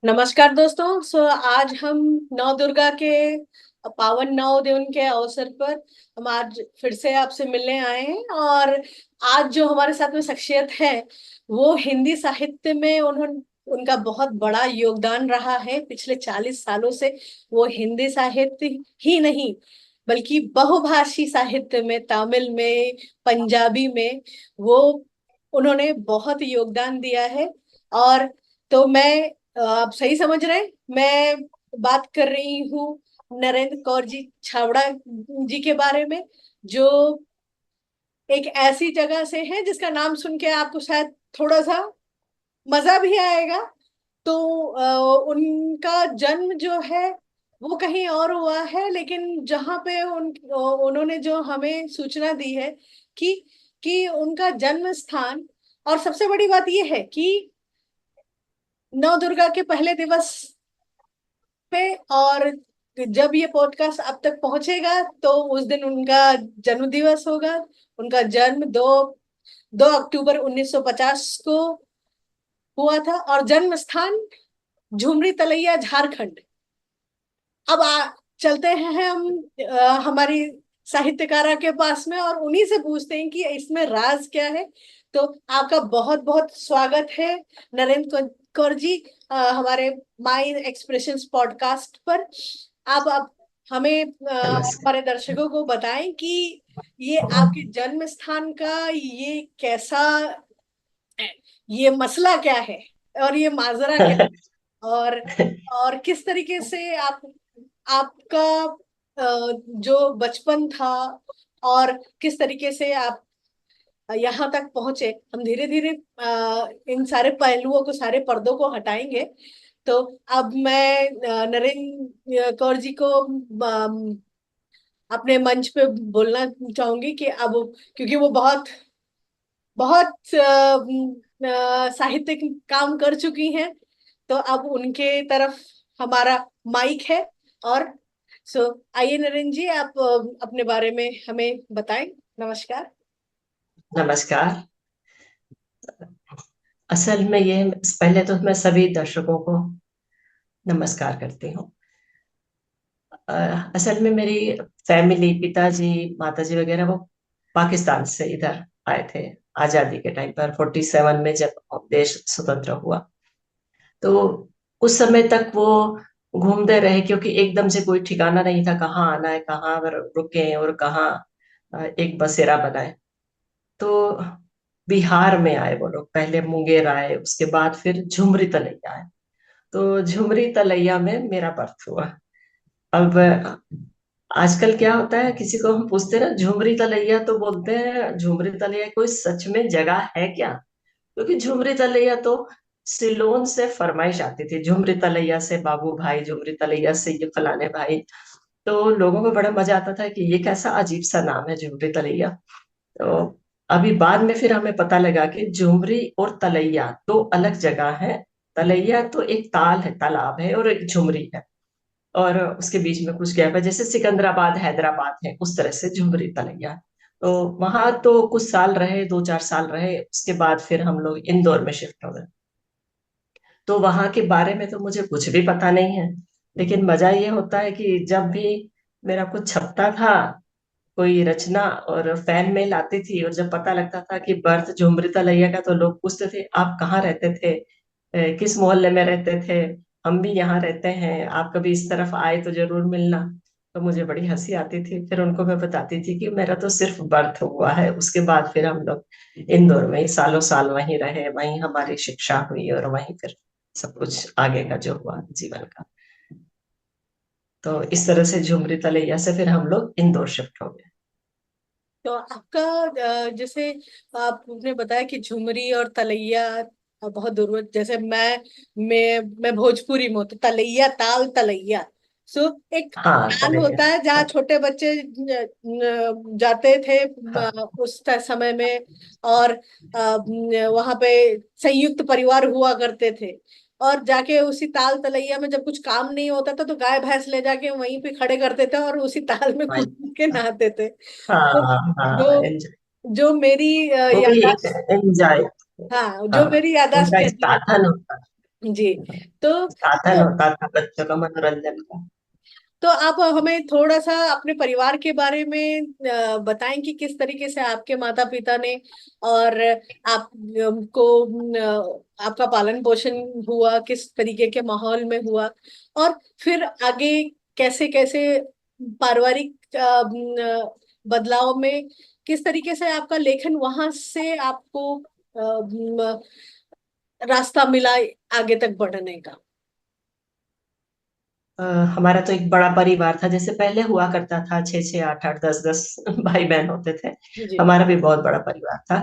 नमस्कार दोस्तों। आज हम नौ दुर्गा के पावन 9 दिन के अवसर पर हम आज फिर से आपसे मिलने आए हैं। और आज जो हमारे साथ में शख्सियत है वो हिंदी साहित्य में उन्होंने उनका बहुत बड़ा योगदान रहा है पिछले 40 सालों से। वो हिंदी साहित्य ही नहीं बल्कि बहुभाषी साहित्य में, तमिल में, पंजाबी में वो उन्होंने बहुत योगदान दिया है। और तो मैं आप सही समझ रहे हैं, मैं बात कर रही हूँ नरेंद्र कौर जी छावड़ा जी के बारे में, जो एक ऐसी जगह से है जिसका नाम सुन के आपको शायद थोड़ा सा मजा भी आएगा। तो उनका जन्म जो है वो कहीं और हुआ है, लेकिन जहाँ पे उन्होंने जो हमें सूचना दी है कि उनका जन्म स्थान, और सबसे बड़ी बात यह है कि नौ दुर्गा के पहले दिवस पे, और जब ये पॉडकास्ट अब तक पहुंचेगा तो उस दिन उनका जन्म दिवस होगा। उनका जन्म 2 अक्टूबर 1950 को हुआ था और जन्म स्थान झुमरी तलैया, झारखंड। अब चलते हैं हम हमारी साहित्यकारा के पास में और उन्हीं से पूछते हैं कि इसमें राज क्या है। तो आपका बहुत बहुत स्वागत है नरेंद्र कौर जी, हमारे माई एक्सप्रेशंस पॉडकास्ट पर। आप हमें नमस्कार। हमारे दर्शकों को बताएं कि ये आपके जन्म स्थान का ये कैसा, ये मसला क्या है और ये माजरा क्या है, और किस तरीके से आपका जो बचपन था और किस तरीके से आप यहाँ तक पहुंचे। हम धीरे धीरे इन सारे पहलुओं को, सारे पर्दों को हटाएंगे। तो अब मैं नरेंद्र कौर जी को अपने मंच पे बोलना चाहूंगी कि अब, क्योंकि वो बहुत बहुत साहित्यिक काम कर चुकी हैं, तो अब उनके तरफ हमारा माइक है। और आइए नरेंद्र जी, आप अपने बारे में हमें बताएं। नमस्कार। नमस्कार। असल में ये पहले तो मैं सभी दर्शकों को नमस्कार करती हूँ। असल में मेरी फैमिली, पिताजी, माताजी वगैरह वो पाकिस्तान से इधर आए थे आजादी के टाइम पर 47 में जब देश स्वतंत्र हुआ। तो उस समय तक वो घूमते रहे क्योंकि एकदम से कोई ठिकाना नहीं था कहाँ आना है, कहाँ पर रुके और कहाँ एक बसेरा बनाए। तो बिहार में आए वो लोग, पहले मुंगेर आए, उसके बाद फिर झुमरी तलैया आए। तो झुमरी तलैया में मेरा बर्थ हुआ। अब आजकल क्या होता है, किसी को हम पूछते हैं ना झुमरी तलैया, तो बोलते हैं झुमरी तलैया कोई सच में जगह है क्या? क्योंकि झुमरी तलैया तो सिलोन से फरमाइश आती थी, झुमरी तलैया से बाबू भाई, झुमरी तलैया से ये फलाने भाई। तो लोगों को बड़ा मजा आता था कि ये कैसा अजीब सा नाम है झुमरी तलैया। तो अभी बाद में फिर हमें पता लगा कि झुमरी और तलैया दो अलग जगह है। तलैया तो एक ताल है, तालाब है, और एक झुमरी है, और उसके बीच में कुछ गैप है, जैसे सिकंदराबाद हैदराबाद है उस तरह से झुमरी तलैया। तो वहां तो कुछ साल रहे, 2-4 साल रहे, उसके बाद फिर हम लोग इंदौर में शिफ्ट हो गए। तो वहां के बारे में तो मुझे कुछ भी पता नहीं है, लेकिन मजा ये होता है कि जब भी मेरा कुछ छपता था, कोई रचना, और फैन मेल आती थी, और जब पता लगता था कि बर्थ झुमरी तलैया का, तो लोग पूछते थे आप कहाँ रहते थे, किस मोहल्ले में रहते थे, हम भी यहाँ रहते हैं, आप कभी इस तरफ आए तो जरूर मिलना। तो मुझे बड़ी हंसी आती थी, फिर उनको मैं बताती थी कि मेरा तो सिर्फ बर्थ हुआ है, उसके बाद फिर हम लोग इंदौर में ही सालों साल वहीं रहे, वहीं हमारी शिक्षा हुई, और वहीं फिर सब कुछ आगे का जो हुआ जीवन का। तो इस तरह से झुमरी तलैया से फिर हम लोग इंदौर शिफ्ट हो गए। तो आपका जैसे आपने बताया कि झुमरी और तलैया बहुत दूर, जैसे मैं भोजपुरी में हूँ, तो तलैया, ताल तलैया। सो एक हाँ, ताल तलैया। होता है जहाँ हाँ, छोटे बच्चे जाते थे हाँ, उस समय में। और वहां पे संयुक्त परिवार हुआ करते थे, और जाके उसी ताल तलैया में जब कुछ काम नहीं होता था तो गाय भैंस ले जाके वहीं पे खड़े करते थे और उसी ताल में हाँ, कूद के नहाते थे। तो हाँ, हाँ, जो एंजॉय। जो मेरी वो भी एक यादाश्त, एंजॉय। हाँ, जो हाँ, मेरी यादाश्त उनका एक कहती है, साधन होता है। जी। तो साधन होता था बच्चों का मनोरंजन का। तो आप हमें थोड़ा सा अपने परिवार के बारे में बताएं कि किस तरीके से आपके माता पिता ने और आप को आपका पालन पोषण हुआ, किस तरीके के माहौल में हुआ, और फिर आगे कैसे कैसे पारिवारिक बदलाव में किस तरीके से आपका लेखन वहां से आपको रास्ता मिला आगे तक बढ़ने का। अ, हमारा तो एक बड़ा परिवार था, जैसे पहले हुआ करता था, 6 6 8 8 10 10 भाई बहन होते थे। जी। हमारा भी बहुत बड़ा परिवार था।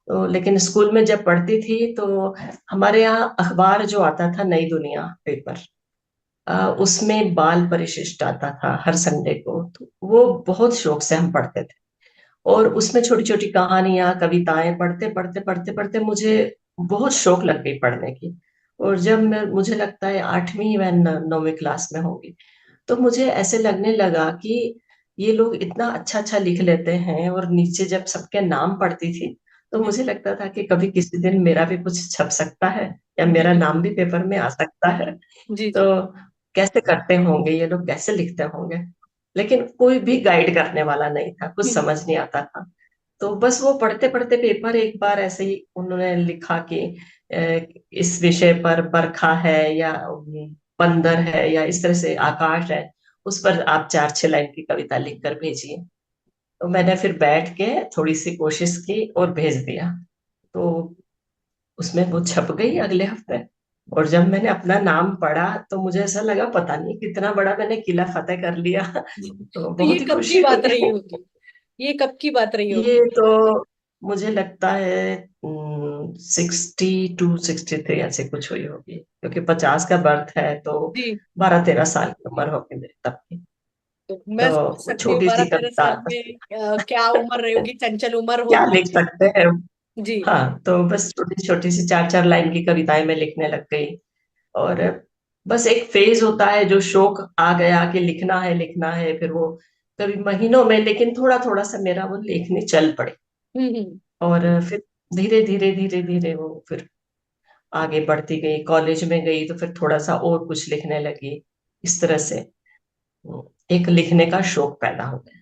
तो लेकिन स्कूल में जब पढ़ती थी तो हमारे यहाँ अखबार जो आता था, नई दुनिया पेपर, उसमें बाल परिशिष्ट आता था हर संडे को, तो वो बहुत शौक से हम पढ़ते थे। और उसमें छोटी छोटी कहानियां, कविताएं पढ़ते पढ़ते पढ़ते पढ़ते मुझे बहुत शौक लग गई पढ़ने की। और जब मैं, मुझे लगता है 8वीं या 9वीं क्लास में होगी, तो मुझे ऐसे लगने लगा कि ये लोग इतना अच्छा अच्छा लिख लेते हैं। और नीचे जब सबके नाम पढ़ती थी, तो जी मुझे लगता था कि कभी किसी दिन मेरा भी कुछ छप सकता है, या मेरा जी नाम भी पेपर में आ सकता है। जी तो जी। कैसे करते होंगे ये लोग, कैसे लिखते होंगे। लेकिन कोई भी गाइड करने वाला नहीं था, कुछ हम्म समझ नहीं आता था। तो बस वो पढ़ते पढ़ते पेपर, एक बार ऐसे ही उन्होंने लिखा कि इस विषय पर बरखा है, या बंदर है, या इस तरह से आकाश है, उस पर आप 4 6 लाइन की कविता लिख कर भेजिए। तो मैंने फिर बैठ के थोड़ी सी कोशिश की और भेज दिया। तो उसमें वो छप गई अगले हफ्ते। और जब मैंने अपना नाम पढ़ा, तो मुझे ऐसा लगा पता नहीं कितना बड़ा मैंने किला फतेह कर लिया। जी। तो तो ये बहुत ही कब की खुशी बात रही हुई। होगी? ये कब की बात रही ये होगी? तो मुझे लगता है 62 63 ऐसे कुछ हुई होगी, क्योंकि 50 का बर्थ है, तो जी। 12 13 साल की उम्र होगी मेरी तब की। तो मैं समझ तो सकती हूँ छोटी बारह सी तेरह कविता, साल में क्या उम्र रही होगी, चंचल उम्र क्या होती लिख सकते हैं। है। जी हाँ, तो बस छोटी छोटी सी 4 4 लाइन की कविताएं मैं लिखने लग गई। और बस एक फेज होता है, जो शौक आ गया कि लिखना है लिखना है, फिर वो कभी महीनों में, लेकिन थोड़ा थोड़ा सा मेरा वो लेखनी चल पड़ी। हम्म। और फिर धीरे धीरे धीरे धीरे वो फिर आगे बढ़ती गई, कॉलेज में गई तो फिर थोड़ा सा और कुछ लिखने लगी। इस तरह से एक लिखने का शौक पैदा हो गया।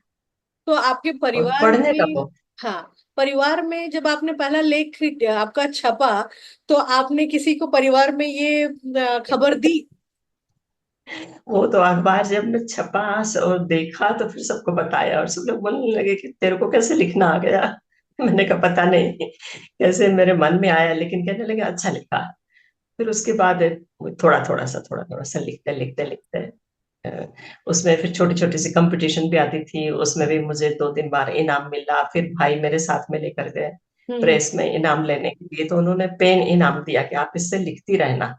तो आपके और परिवार पढ़ने का में, तो, हाँ, परिवार में जब आपने पहला लेख आपका छपा, तो आपने किसी को परिवार में ये खबर दी? वो तो अखबार जब में छपा और देखा, तो फिर सबको बताया, और सब लोग बोलने लगे कि तेरे को कैसे लिखना आ गया। मैंने कहा पता नहीं कैसे मेरे मन में आया, लेकिन कहने लगे अच्छा लिखा। फिर उसके बाद थोड़ा थोड़ा सा लिखते लिखते लिखते, अ, उसमें फिर छोटी छोटी सी कंपटीशन भी आती थी, उसमें भी मुझे 2 3 बार इनाम मिला। फिर भाई मेरे साथ में लेकर गए हम्म। प्रेस में इनाम लेने के लिए, तो उन्होंने पेन इनाम दिया कि आप इससे लिखती रहना।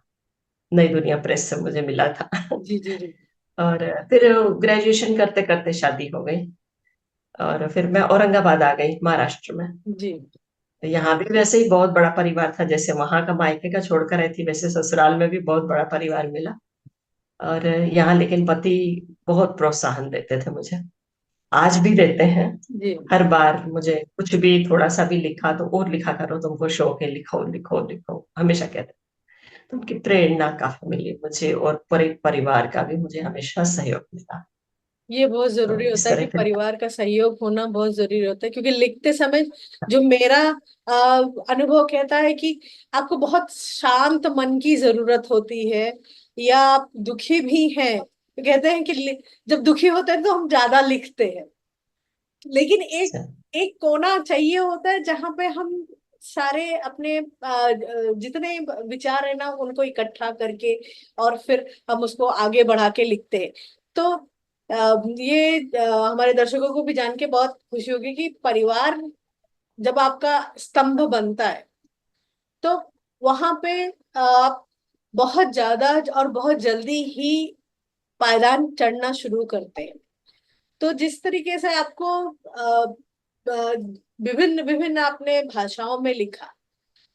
नई दुनिया प्रेस से मुझे मिला था। जी जी जी और फिर ग्रेजुएशन करते करते शादी हो गई, और फिर मैं औरंगाबाद आ गई, महाराष्ट्र में। जी। तो यहाँ भी वैसे ही बहुत बड़ा परिवार था, जैसे वहां का मायके का छोड़कर आई थी, वैसे ससुराल में भी बहुत बड़ा परिवार मिला। और यहाँ लेकिन पति बहुत प्रोत्साहन देते थे मुझे, आज भी देते हैं। जी। हर बार मुझे कुछ भी थोड़ा सा भी लिखा तो और लिखा करो, तुमको शौक है, लिखो लिखो लिखो, हमेशा कहते। तो उनकी प्रेरणा काफी मिली मुझे, और पूरे परिवार का भी मुझे हमेशा सहयोग मिला। ये बहुत तो जरूरी इस होता है कि तरह फिर, परिवार का सहयोग होना बहुत जरूरी होता है, क्योंकि लिखते समय जो मेरा अनुभव कहता है कि आपको बहुत शांत मन की जरूरत होती है, या आप दुखी भी हैं तो कहते हैं कि जब दुखी होते हैं तो हम ज्यादा लिखते हैं, लेकिन एक एक कोना चाहिए होता है जहां पे हम सारे अपने जितने विचार है ना उनको इकट्ठा करके और फिर हम उसको आगे बढ़ा के लिखते हैं। तो ये हमारे दर्शकों को भी जान के बहुत खुशी होगी कि परिवार जब आपका स्तंभ बनता है, तो वहां पे आप बहुत ज्यादा और बहुत जल्दी ही पायदान चढ़ना शुरू करते हैं। तो जिस तरीके से आपको विभिन्न विभिन्न आपने भाषाओं में लिखा,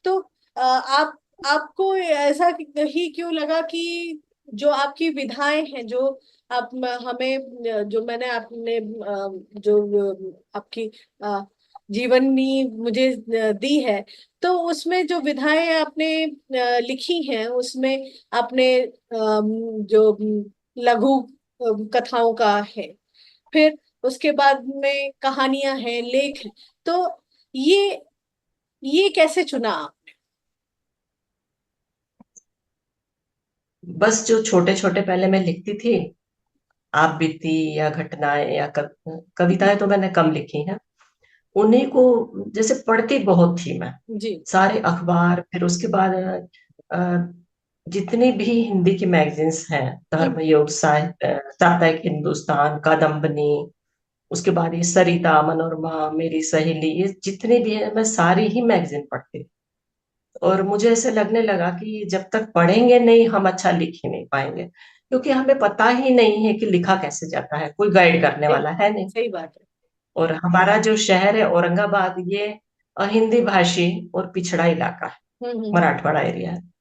तो आप आपको ऐसा ही क्यों लगा कि जो आपकी विधाएं हैं, जो आप हमें जो मैंने आपने जो आपकी जीवनी मुझे दी है, तो उसमें जो विधाएं आपने लिखी हैं, उसमें आपने जो लघु कथाओं का है, फिर उसके बाद में कहानियां हैं, लेख हैं, तो ये ये कैसे चुना आप? बस जो छोटे छोटे पहले मैं लिखती थी, आप बीती या घटनाएं या कविताएं तो मैंने कम लिखी हैं। उन्हीं को जैसे पढ़ती बहुत थी मैं, जी। सारे अखबार। फिर उसके बाद अ, जितनी भी हिंदी की मैगजीन्स हैं, हम्म। धर्मयुग, साप्ताहिक हिंदुस्तान, कादम्बनी, उसके बाद ये सरिता, मनोरमा, मेरी सहेली, ये जितनी भी है मैं सारी ही मैगजीन पढ़ती थी। और मुझे ऐसे लगने लगा कि जब तक पढ़ेंगे नहीं हम अच्छा लिख ही नहीं पाएंगे, क्योंकि हमें पता ही नहीं है कि लिखा कैसे जाता है, कोई गाइड करने सही वाला है नहीं। सही बात है। और हमारा जो शहर है औरंगाबाद, ये हिंदी भाषी और पिछड़ा इलाका है, हम्म। मराठवाड़ा एरिया है।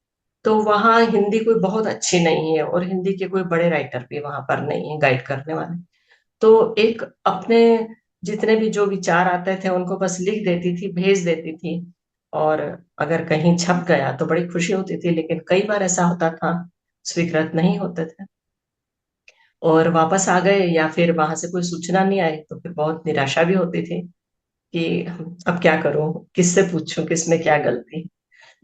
तो वहाँ हिंदी कोई बहुत अच्छी नहीं है, और हिंदी के कोई बड़े राइटर भी वहां पर नहीं है गाइड करने वाले। तो एक अपने जितने भी जो विचार आते थे उनको बस लिख देती थी, भेज देती थी। और अगर कहीं छप गया तो बड़ी खुशी होती थी, लेकिन कई बार ऐसा होता था स्वीकृत नहीं होते थे, और वापस आ गए या फिर वहां से कोई सूचना नहीं आई, तो फिर बहुत निराशा भी होती थी कि अब क्या करूं, किससे पूछूं, किसमें क्या गलती।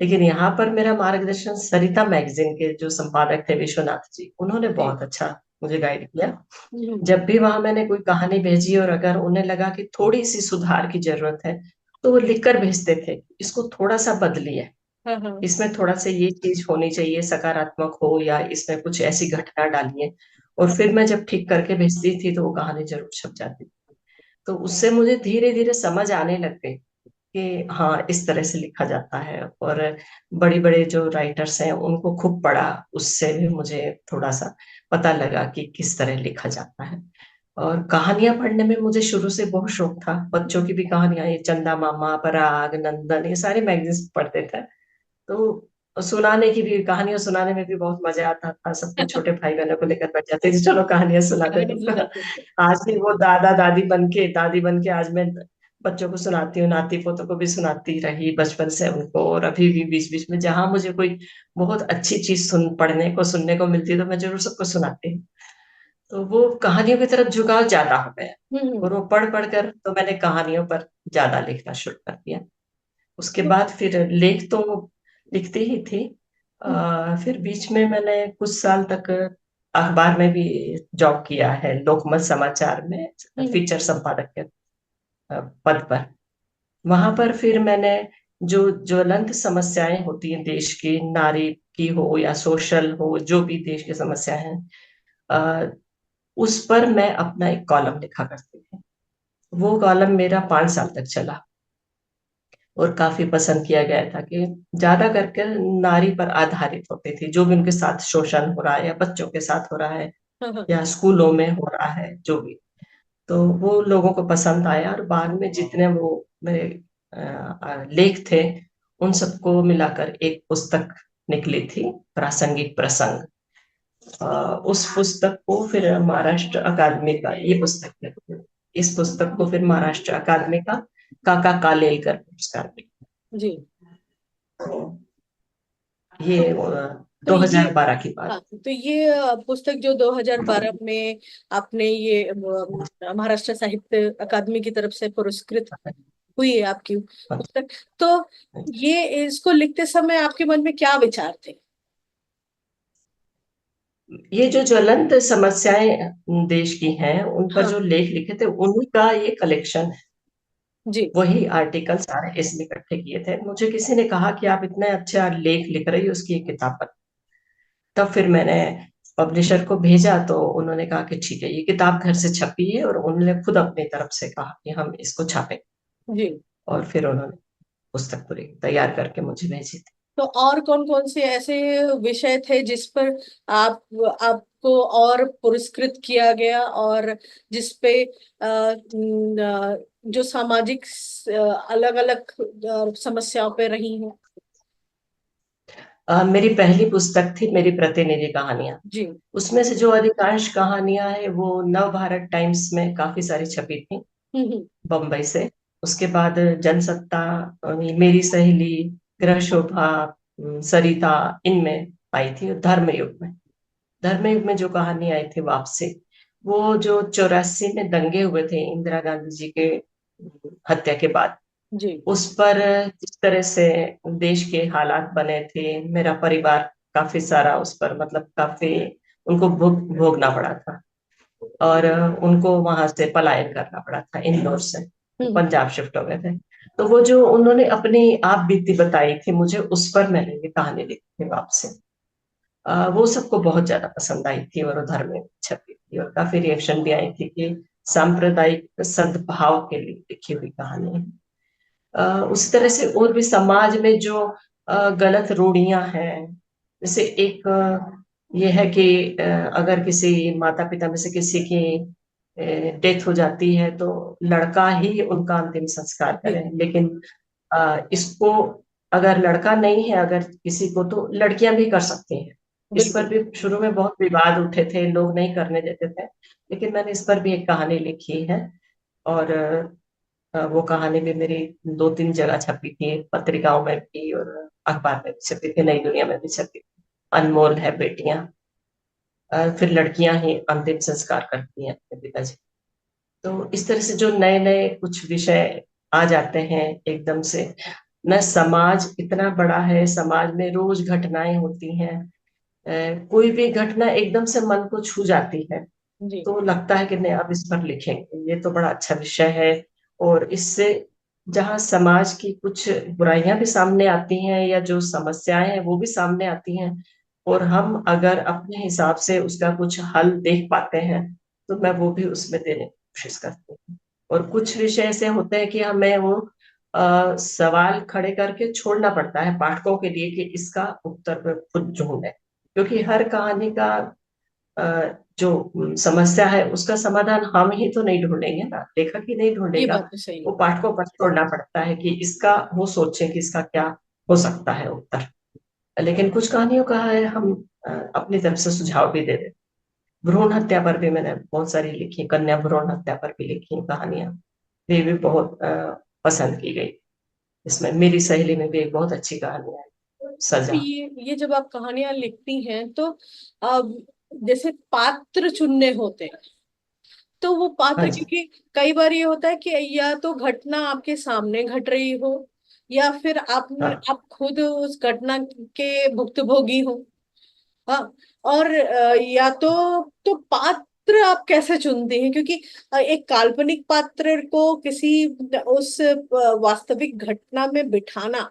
लेकिन यहाँ पर मेरा मार्गदर्शन सरिता मैगजीन के जो संपादक थे विश्वनाथ जी, उन्होंने जी। बहुत अच्छा मुझे गाइड किया। हम्म। जब भी वहां मैंने कोई कहानी भेजी और अगर उन्हें लगा कि थोड़ी सी सुधार की जरूरत है, तो वो लिखकर भेजते थे, इसको थोड़ा सा बदलिए, हाँ हाँ। इसमें थोड़ा सा ये चीज होनी चाहिए, सकारात्मक हो, या इसमें कुछ ऐसी घटना डालिए। और फिर मैं जब ठीक करके भेजती थी तो वो कहानी जरूर छप जाती थी। तो उससे मुझे धीरे धीरे समझ आने लग गई कि हाँ, इस तरह से लिखा जाता है। और बड़ी बड़े जो राइटर्स हैं उनको खूब पढ़ा, उससे भी मुझे थोड़ा सा पता लगा कि किस तरह लिखा जाता है। और कहानियां पढ़ने में मुझे शुरू से बहुत शौक था, बच्चों की भी कहानियां, ये चंदा मामा, पराग, नंदन, ये सारे मैगजीन्स पढ़ते थे। तो सुनाने की भी, कहानियां सुनाने में भी बहुत मजा आता था सबको, छोटे भाई बहनों को लेकर बैठ जाते थे, चलो कहानियां सुनाते कहानी तुमको। सुनाते थे। आज भी वो दादा दादी बन के, दादी बन के आज मैं बच्चों को सुनाती हूँ, नाती पोतों को भी सुनाती रही बचपन से उनको। और अभी भी बीच बीच में जहां मुझे कोई बहुत अच्छी चीज पढ़ने को, सुनने को मिलती है, तो मैं जरूर सबको सुनाती हूँ। तो वो कहानियों की तरफ झुकाव ज्यादा हो गया। और हम्म। वो पढ़ पढ़ कर तो मैंने कहानियों पर ज्यादा लिखना शुरू कर दिया। उसके तो बाद फिर लेख तो लिखती ही थी। फिर बीच में मैंने कुछ साल तक अखबार में भी जॉब किया है, लोकमत समाचार में हम्म। फीचर संपादक के पद पर। वहां पर फिर मैंने जो ज्वलंत समस्याएं होती हैं देश की, नारी की हो या सोशल हो, जो भी देश की समस्या है, अ, उस पर मैं अपना एक कॉलम लिखा करती थी। वो कॉलम मेरा 5 साल तक चला और काफी पसंद किया गया था, कि ज्यादा करके नारी पर आधारित होती थी, जो भी उनके साथ शोषण हो रहा है या बच्चों के साथ हो रहा है हाँ हाँ। या स्कूलों में हो रहा है, जो भी। तो वो लोगों को पसंद आया, और बाद में जितने वो मेरे लेख थे, उन सबको मिलाकर एक पुस्तक निकली थी, प्रासंगिक प्रसंग। उस पुस्तक को फिर महाराष्ट्र अकादमी का, ये पुस्तक है, इस पुस्तक को फिर महाराष्ट्र अकादमी का काका कालेलकर पुरस्कार जी। मिला। ये तो ये 2012 की बात। हाँ, तो ये पुस्तक जो 2012 में आपने ये महाराष्ट्र साहित्य अकादमी की तरफ से पुरस्कृत हुई है आपकी पुस्तक, तो ये इसको लिखते समय आपके मन में क्या विचार थे? ये जो ज्वलंत समस्याएं देश की हैं, उन पर हाँ। जो लेख लिखे थे उन्हीं का ये कलेक्शन है। जी। वही आर्टिकल सारे इसमें इकट्ठे किए थे। मुझे किसी ने कहा कि आप इतने अच्छा लेख लिख रही हो, उसकी एक किताब बन। तब फिर मैंने पब्लिशर को भेजा, तो उन्होंने कहा कि ठीक है, ये किताब घर से छपी है, और उन्होंने खुद अपनी तरफ से कहा कि हम इसको छापें। जी। और फिर उन्होंने पुस्तक पूरी तैयार करके मुझे भेजी थी। तो और कौन कौन से ऐसे विषय थे जिस पर आप आपको और पुरस्कृत किया गया, और जिस पे जो सामाजिक अलग अलग समस्याओं पे रही हैं? मेरी पहली पुस्तक थी मेरी प्रतिनिधि कहानियां। जी। उसमें से जो अधिकांश कहानियां हैं वो नव भारत टाइम्स में काफी सारी छपी थी, हम्म। बम्बई से। उसके बाद जनसत्ता, मेरी सहेली, गृह शोभा, सरिता, इनमें आई थी। धर्मयुग में जो कहानी आई थी वापसी, वो जो 84 में दंगे हुए थे इंदिरा गांधी जी के हत्या के बाद, जी। उस पर जिस तरह से देश के हालात बने थे, मेरा परिवार काफी सारा उस पर मतलब काफी उनको भोगना पड़ा था। और उनको वहां से पलायन करना पड़ा था, इंदौर से हम्म। पंजाब शिफ्ट हो गए थे। तो वो जो उन्होंने अपनी आप बीती बताई थी मुझे, उस पर मैंने ये कहानी लिखी थी वापसी। वो सबको बहुत ज्यादा पसंद आई थी और उधर में छपी थी, और काफी रिएक्शन भी आई थी कि सांप्रदायिक सद्भाव के लिए लिखी हुई कहानी है। उसी तरह से और भी समाज में जो गलत रूढ़ियां हैं, जैसे एक ये है कि अगर किसी माता पिता में से किसी की डेथ हो जाती है तो लड़का ही उनका अंतिम संस्कार जी। करे, लेकिन इसको अगर लड़का नहीं है अगर किसी को, तो लड़कियां भी कर सकती हैं। इस पर बिल्कुल। भी शुरू में बहुत विवाद उठे थे, लोग नहीं करने देते थे, लेकिन मैंने इस पर भी एक कहानी लिखी है। और वो कहानी भी मेरी 2-3 जगह छपी थी, पत्रिकाओं में भी और अखबार में भी छपी थी, नई दुनिया में भी छपी थी। अनमोल है बेटियां, फिर लड़कियां ही अंतिम संस्कार करती हैं अपने पिताजी। तो इस तरह से जो नए नए कुछ विषय आ जाते हैं एकदम से, न समाज इतना बड़ा है, समाज में रोज घटनाएं होती हैं, कोई भी घटना एकदम से मन को छू जाती है, जी। तो लगता है कि नहीं अब इस पर लिखेंगे, ये तो बड़ा अच्छा विषय है। और इससे जहाँ समाज की कुछ बुराइयां भी सामने आती हैं या जो समस्याएं हैं वो भी सामने आती हैं, और हम अगर अपने हिसाब से उसका कुछ हल देख पाते हैं, तो मैं वो भी उसमें देने की कोशिश करती हूँ। और कुछ विषय ऐसे होते हैं कि हमें वो सवाल खड़े करके छोड़ना पड़ता है पाठकों के लिए कि इसका उत्तर वे खुद ढूंढें, क्योंकि हर कहानी का जो समस्या है उसका समाधान हम ही तो नहीं ढूंढेंगे ना, लेखक ही नहीं ये ढूंढेगा। बात तो सही वो है। पाठकों पर छोड़ना पड़ता है कि इसका वो सोचे कि इसका क्या हो सकता है उत्तर। लेकिन कुछ कहानियों का है हम अपनी तरफ से सुझाव भी दे देते। भ्रूण हत्या पर भी मैंने बहुत सारी लिखी, कन्या भ्रूण हत्या पर भी लिखी कहानियां, ये भी बहुत पसंद की गई। इसमें मेरी सहेली में भी एक बहुत अच्छी कहानी है, तो सजा। ये जब आप कहानियां लिखती हैं तो अब जैसे पात्र चुनने होते हैं, तो वो हाँ पात्र, जी। क्योंकि कई बार ये होता है कि या तो घटना आपके सामने घट रही हो, या फिर हाँ। आप खुद उस घटना के भुक्तभोगी हो। हाँ। और या तो पात्र आप कैसे चुनते हैं, क्योंकि एक काल्पनिक पात्र को किसी उस वास्तविक घटना में बिठाना,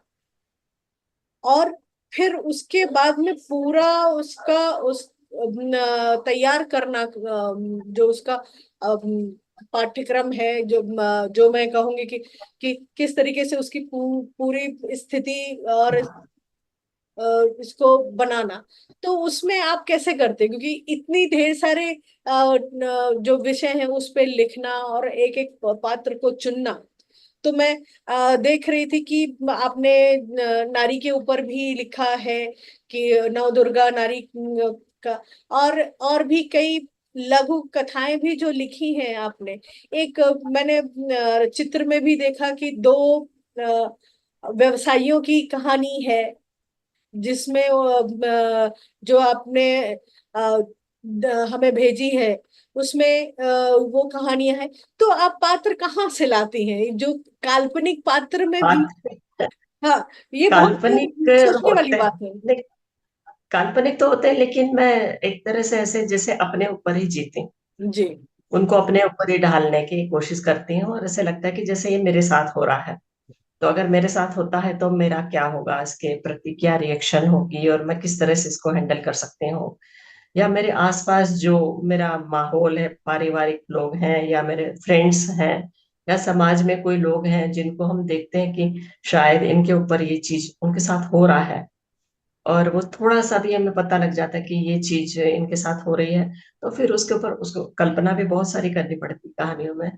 और फिर उसके बाद में पूरा उसका उस तैयार करना, जो उसका पाठ्यक्रम है, जो मैं कहूंगी कि किस तरीके से उसकी पूरी स्थिति और अ, इसको बनाना, तो उसमें आप कैसे करते हैं? क्योंकि इतनी ढेर सारे जो विषय हैं उस पे लिखना और एक एक पात्र को चुनना। तो मैं देख रही थी कि आपने नारी के ऊपर भी लिखा है कि नवदुर्गा नारी का, और भी कई लघु कथाएं भी जो लिखी हैं आपने। एक मैंने चित्र में भी देखा कि दो व्यवसायियों की कहानी है, जिसमें जो आपने हमें भेजी है, उसमें वो कहानियां हैं। तो आप पात्र कहाँ से लाती हैं, जो काल्पनिक पात्र में भी? बात हाँ, ये बहुत काल्पनिक सोचने वाली होते बात है। हैं, काल्पनिक तो होते हैं, लेकिन मैं एक तरह से ऐसे जैसे अपने ऊपर ही जीती हूँ, जी। उनको अपने ऊपर ही ढालने की कोशिश करती हूँ, और ऐसे लगता है कि जैसे ये मेरे साथ हो रहा है, तो अगर मेरे साथ होता है तो मेरा क्या होगा, इसके प्रति क्या रिएक्शन होगी, और मैं किस तरह से इसको हैंडल कर सकती हूँ। या मेरे आसपास जो मेरा माहौल है, पारिवारिक लोग हैं या मेरे फ्रेंड्स हैं, या समाज में कोई लोग हैं जिनको हम देखते हैं कि शायद इनके ऊपर ये चीज उनके साथ हो रहा है, और वो थोड़ा सा भी हमें पता लग जाता है कि ये चीज इनके साथ हो रही है, तो फिर उसके ऊपर उसको कल्पना भी बहुत सारी करनी पड़ती है कहानियों में।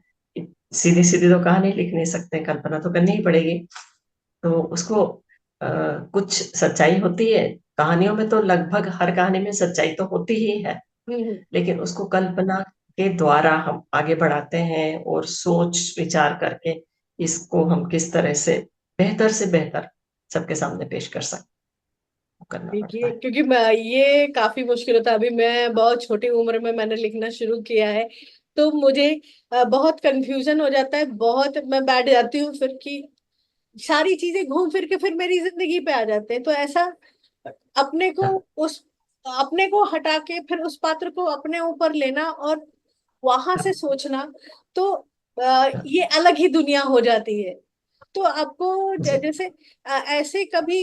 सीधी सीधी तो कहानी लिख नहीं सकते, कल्पना तो करनी ही पड़ेगी। तो उसको कुछ सच्चाई होती है कहानियों में, तो लगभग हर कहानी में सच्चाई तो होती ही है, हम्म। लेकिन उसको कल्पना के द्वारा हम आगे बढ़ाते हैं और सोच विचार करके इसको हम किस तरह से बेहतर सबके सामने पेश कर सकते, वो करना पड़ता देखिए, है। क्योंकि ये काफी मुश्किल होता है। अभी मैं बहुत छोटी उम्र में मैंने लिखना शुरू किया है, तो मुझे बहुत कंफ्यूजन हो जाता है, बहुत मैं बैठ जाती हूँ फिर कि सारी चीजें घूम फिर के फिर मेरी जिंदगी पे आ जाते हैं। तो ऐसा अपने को हाँ, उस अपने को हटा के फिर उस पात्र को अपने ऊपर लेना और वहां से हाँ, सोचना, तो हाँ, ये अलग ही दुनिया हो जाती है। तो आपको जी। जैसे ऐसे कभी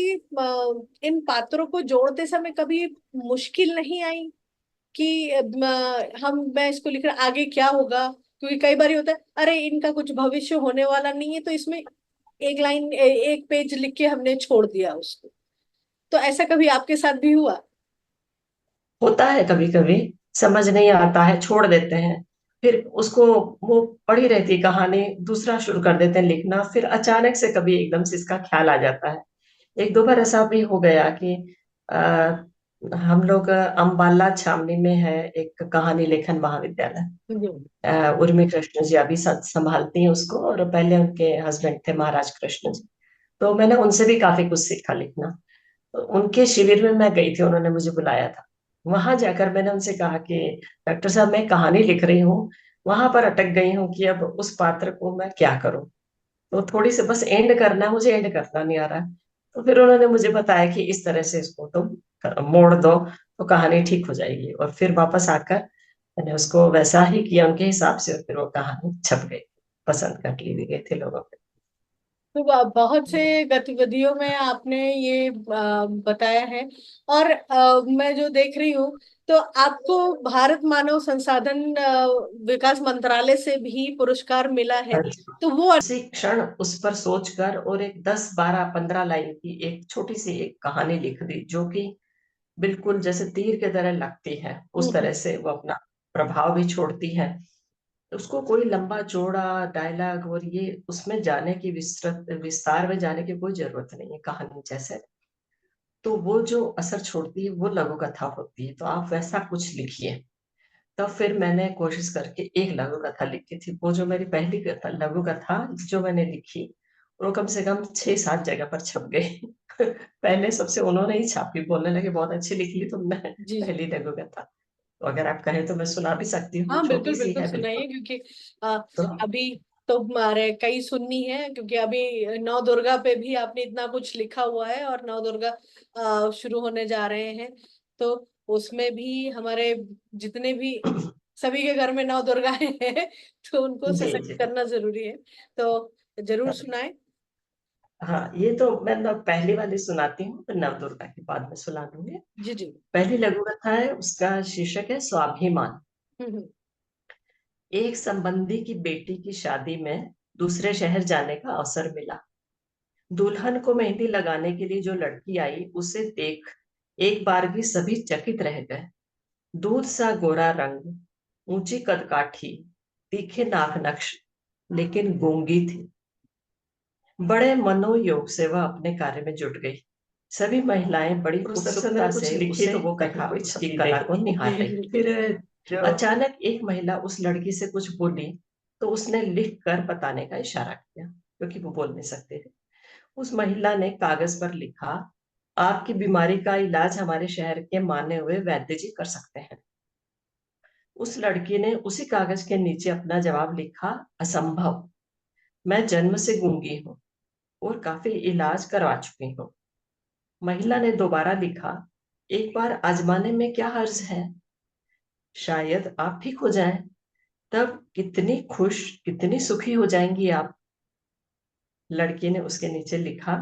इन पात्रों को जोड़ते समय कभी मुश्किल नहीं आई कि मैं इसको लिख रहा आगे क्या होगा? क्योंकि कई बार होता है, अरे इनका कुछ भविष्य होने वाला नहीं है, तो इसमें एक लाइन एक पेज लिख के हमने छोड़ दिया उसको। तो ऐसा कभी आपके साथ भी हुआ? होता है कभी कभी, समझ नहीं आता है छोड़ देते हैं, फिर उसको वो पड़ी रहती है कहानी, दूसरा शुरू कर देते हैं लिखना, फिर अचानक से कभी एकदम से इसका ख्याल आ जाता है। एक दो बार ऐसा भी हो गया कि आ, हम लोग अम्बाला छावनी में है एक कहानी लेखन महाविद्यालय। जी। उर्मी कृष्ण जी अभी संभालती हैं उसको, और पहले उनके हस्बैंड थे महाराज कृष्ण जी। तो मैंने उनसे भी काफी कुछ सीखा लिखना। तो उनके शिविर में मैं गई थी, उन्होंने मुझे बुलाया था। वहां जाकर मैंने उनसे कहा कि डॉक्टर साहब मैं कहानी लिख रही हूँ, वहां पर अटक गई हूँ कि अब उस पात्र को मैं क्या करूं। तो थोड़ी सी बस एंड करना है, मुझे एंड करना नहीं आ रहा है। तो फिर उन्होंने मुझे बताया कि इस तरह से इसको तुम मोड़ दो तो कहानी ठीक हो जाएगी, और फिर वापस आकर मैंने उसको वैसा ही किया उनके हिसाब से, और फिर वो कहानी छप गई, पसंद कर ली भी गई थी लोगों तो बहुत से गतिविधियों में आपने ये बताया है। और मैं जो देख रही हूँ, तो आपको भारत मानव संसाधन विकास मंत्रालय से भी पुरस्कार मिला है। में। तो वो उसी क्षण उस पर सोचकर और एक 10 12 15 लाइन की एक छोटी सी एक कहानी लिख दी, जो कि बिल्कुल जैसे तीर के तरह लगती है, उस तरह हम्म। से वो अपना प्रभाव भी छोड़ती है। उसको कोई लंबा चौड़ा डायलॉग और ये उसमें जाने की विस्तृत विस्तार में जाने की कोई जरूरत नहीं है कहानी जैसे। तो वो जो असर छोड़ती है वो लघु कथा होती है, तो आप वैसा कुछ लिखिए। तब फिर मैंने कोशिश करके एक लघु कथा लिखी थी, वो जो मेरी पहली कथा लघु कथा जो मैंने लिखी, वो कम से कम 6 7 जगह पर छप गई। पहले सबसे उन्होंने ही छापी, बोलने लगे बहुत अच्छी लिख ली तुमने जी जी। पहली लघु कथा। तो अगर आप कहें तो मैं सुना भी सकती हूँ, हाँ छोटी बिल्कुल सी बिल्कुल है सुनाइए, बिल्कुल। क्योंकि तो अभी तो हमारे कई सुननी है, क्योंकि अभी नौ दुर्गा पे भी आपने इतना कुछ लिखा हुआ है और नौ दुर्गा शुरू होने जा रहे हैं। तो उसमें भी हमारे जितने भी सभी के घर में नौ दुर्गाएं हैं, तो उनको जी सशक्त जी। करना जरूरी है। तो जरूर सुनाए। हाँ, ये तो मैं ना पहली वाली सुनाती हूँ, फिर नवदुर्गा के बाद में सुना दूंगी। जी जी। पहली लघु कथा है, उसका शीर्षक है स्वाभिमान। हम्म। एक संबंधी की बेटी की शादी में दूसरे शहर जाने का अवसर मिला। दुल्हन को मेहंदी लगाने के लिए जो लड़की आई उसे देख एक बार भी सभी चकित रह गए। दूध सा गोरा रंग, ऊंची कदकाठी, तीखे नाक नक्श, लेकिन गूंगी थी। बड़े मनोयोग से वह अपने कार्य में जुट गई। सभी महिलाएं बड़ी उत्सुकता से लिखी तो वो कथा उसकी कला को निहार रही थी। फिर अचानक एक महिला उस लड़की से कुछ बोली, तो उसने लिख कर बताने का इशारा किया, क्योंकि वो बोल नहीं सकते थे। उस महिला ने कागज पर लिखा, आपकी बीमारी का इलाज हमारे शहर के माने हुए वैद्य जी कर सकते हैं। उस लड़की ने उसी कागज के नीचे अपना जवाब लिखा, असंभव, मैं जन्म से गूंगी हूँ और काफी इलाज करवा चुकी हूँ। महिला ने दोबारा लिखा, एक बार आजमाने में क्या हर्ज है, शायद आप ठीक हो जाएं, तब कितनी खुश कितनी सुखी हो जाएंगी आप। लड़की ने उसके नीचे लिखा,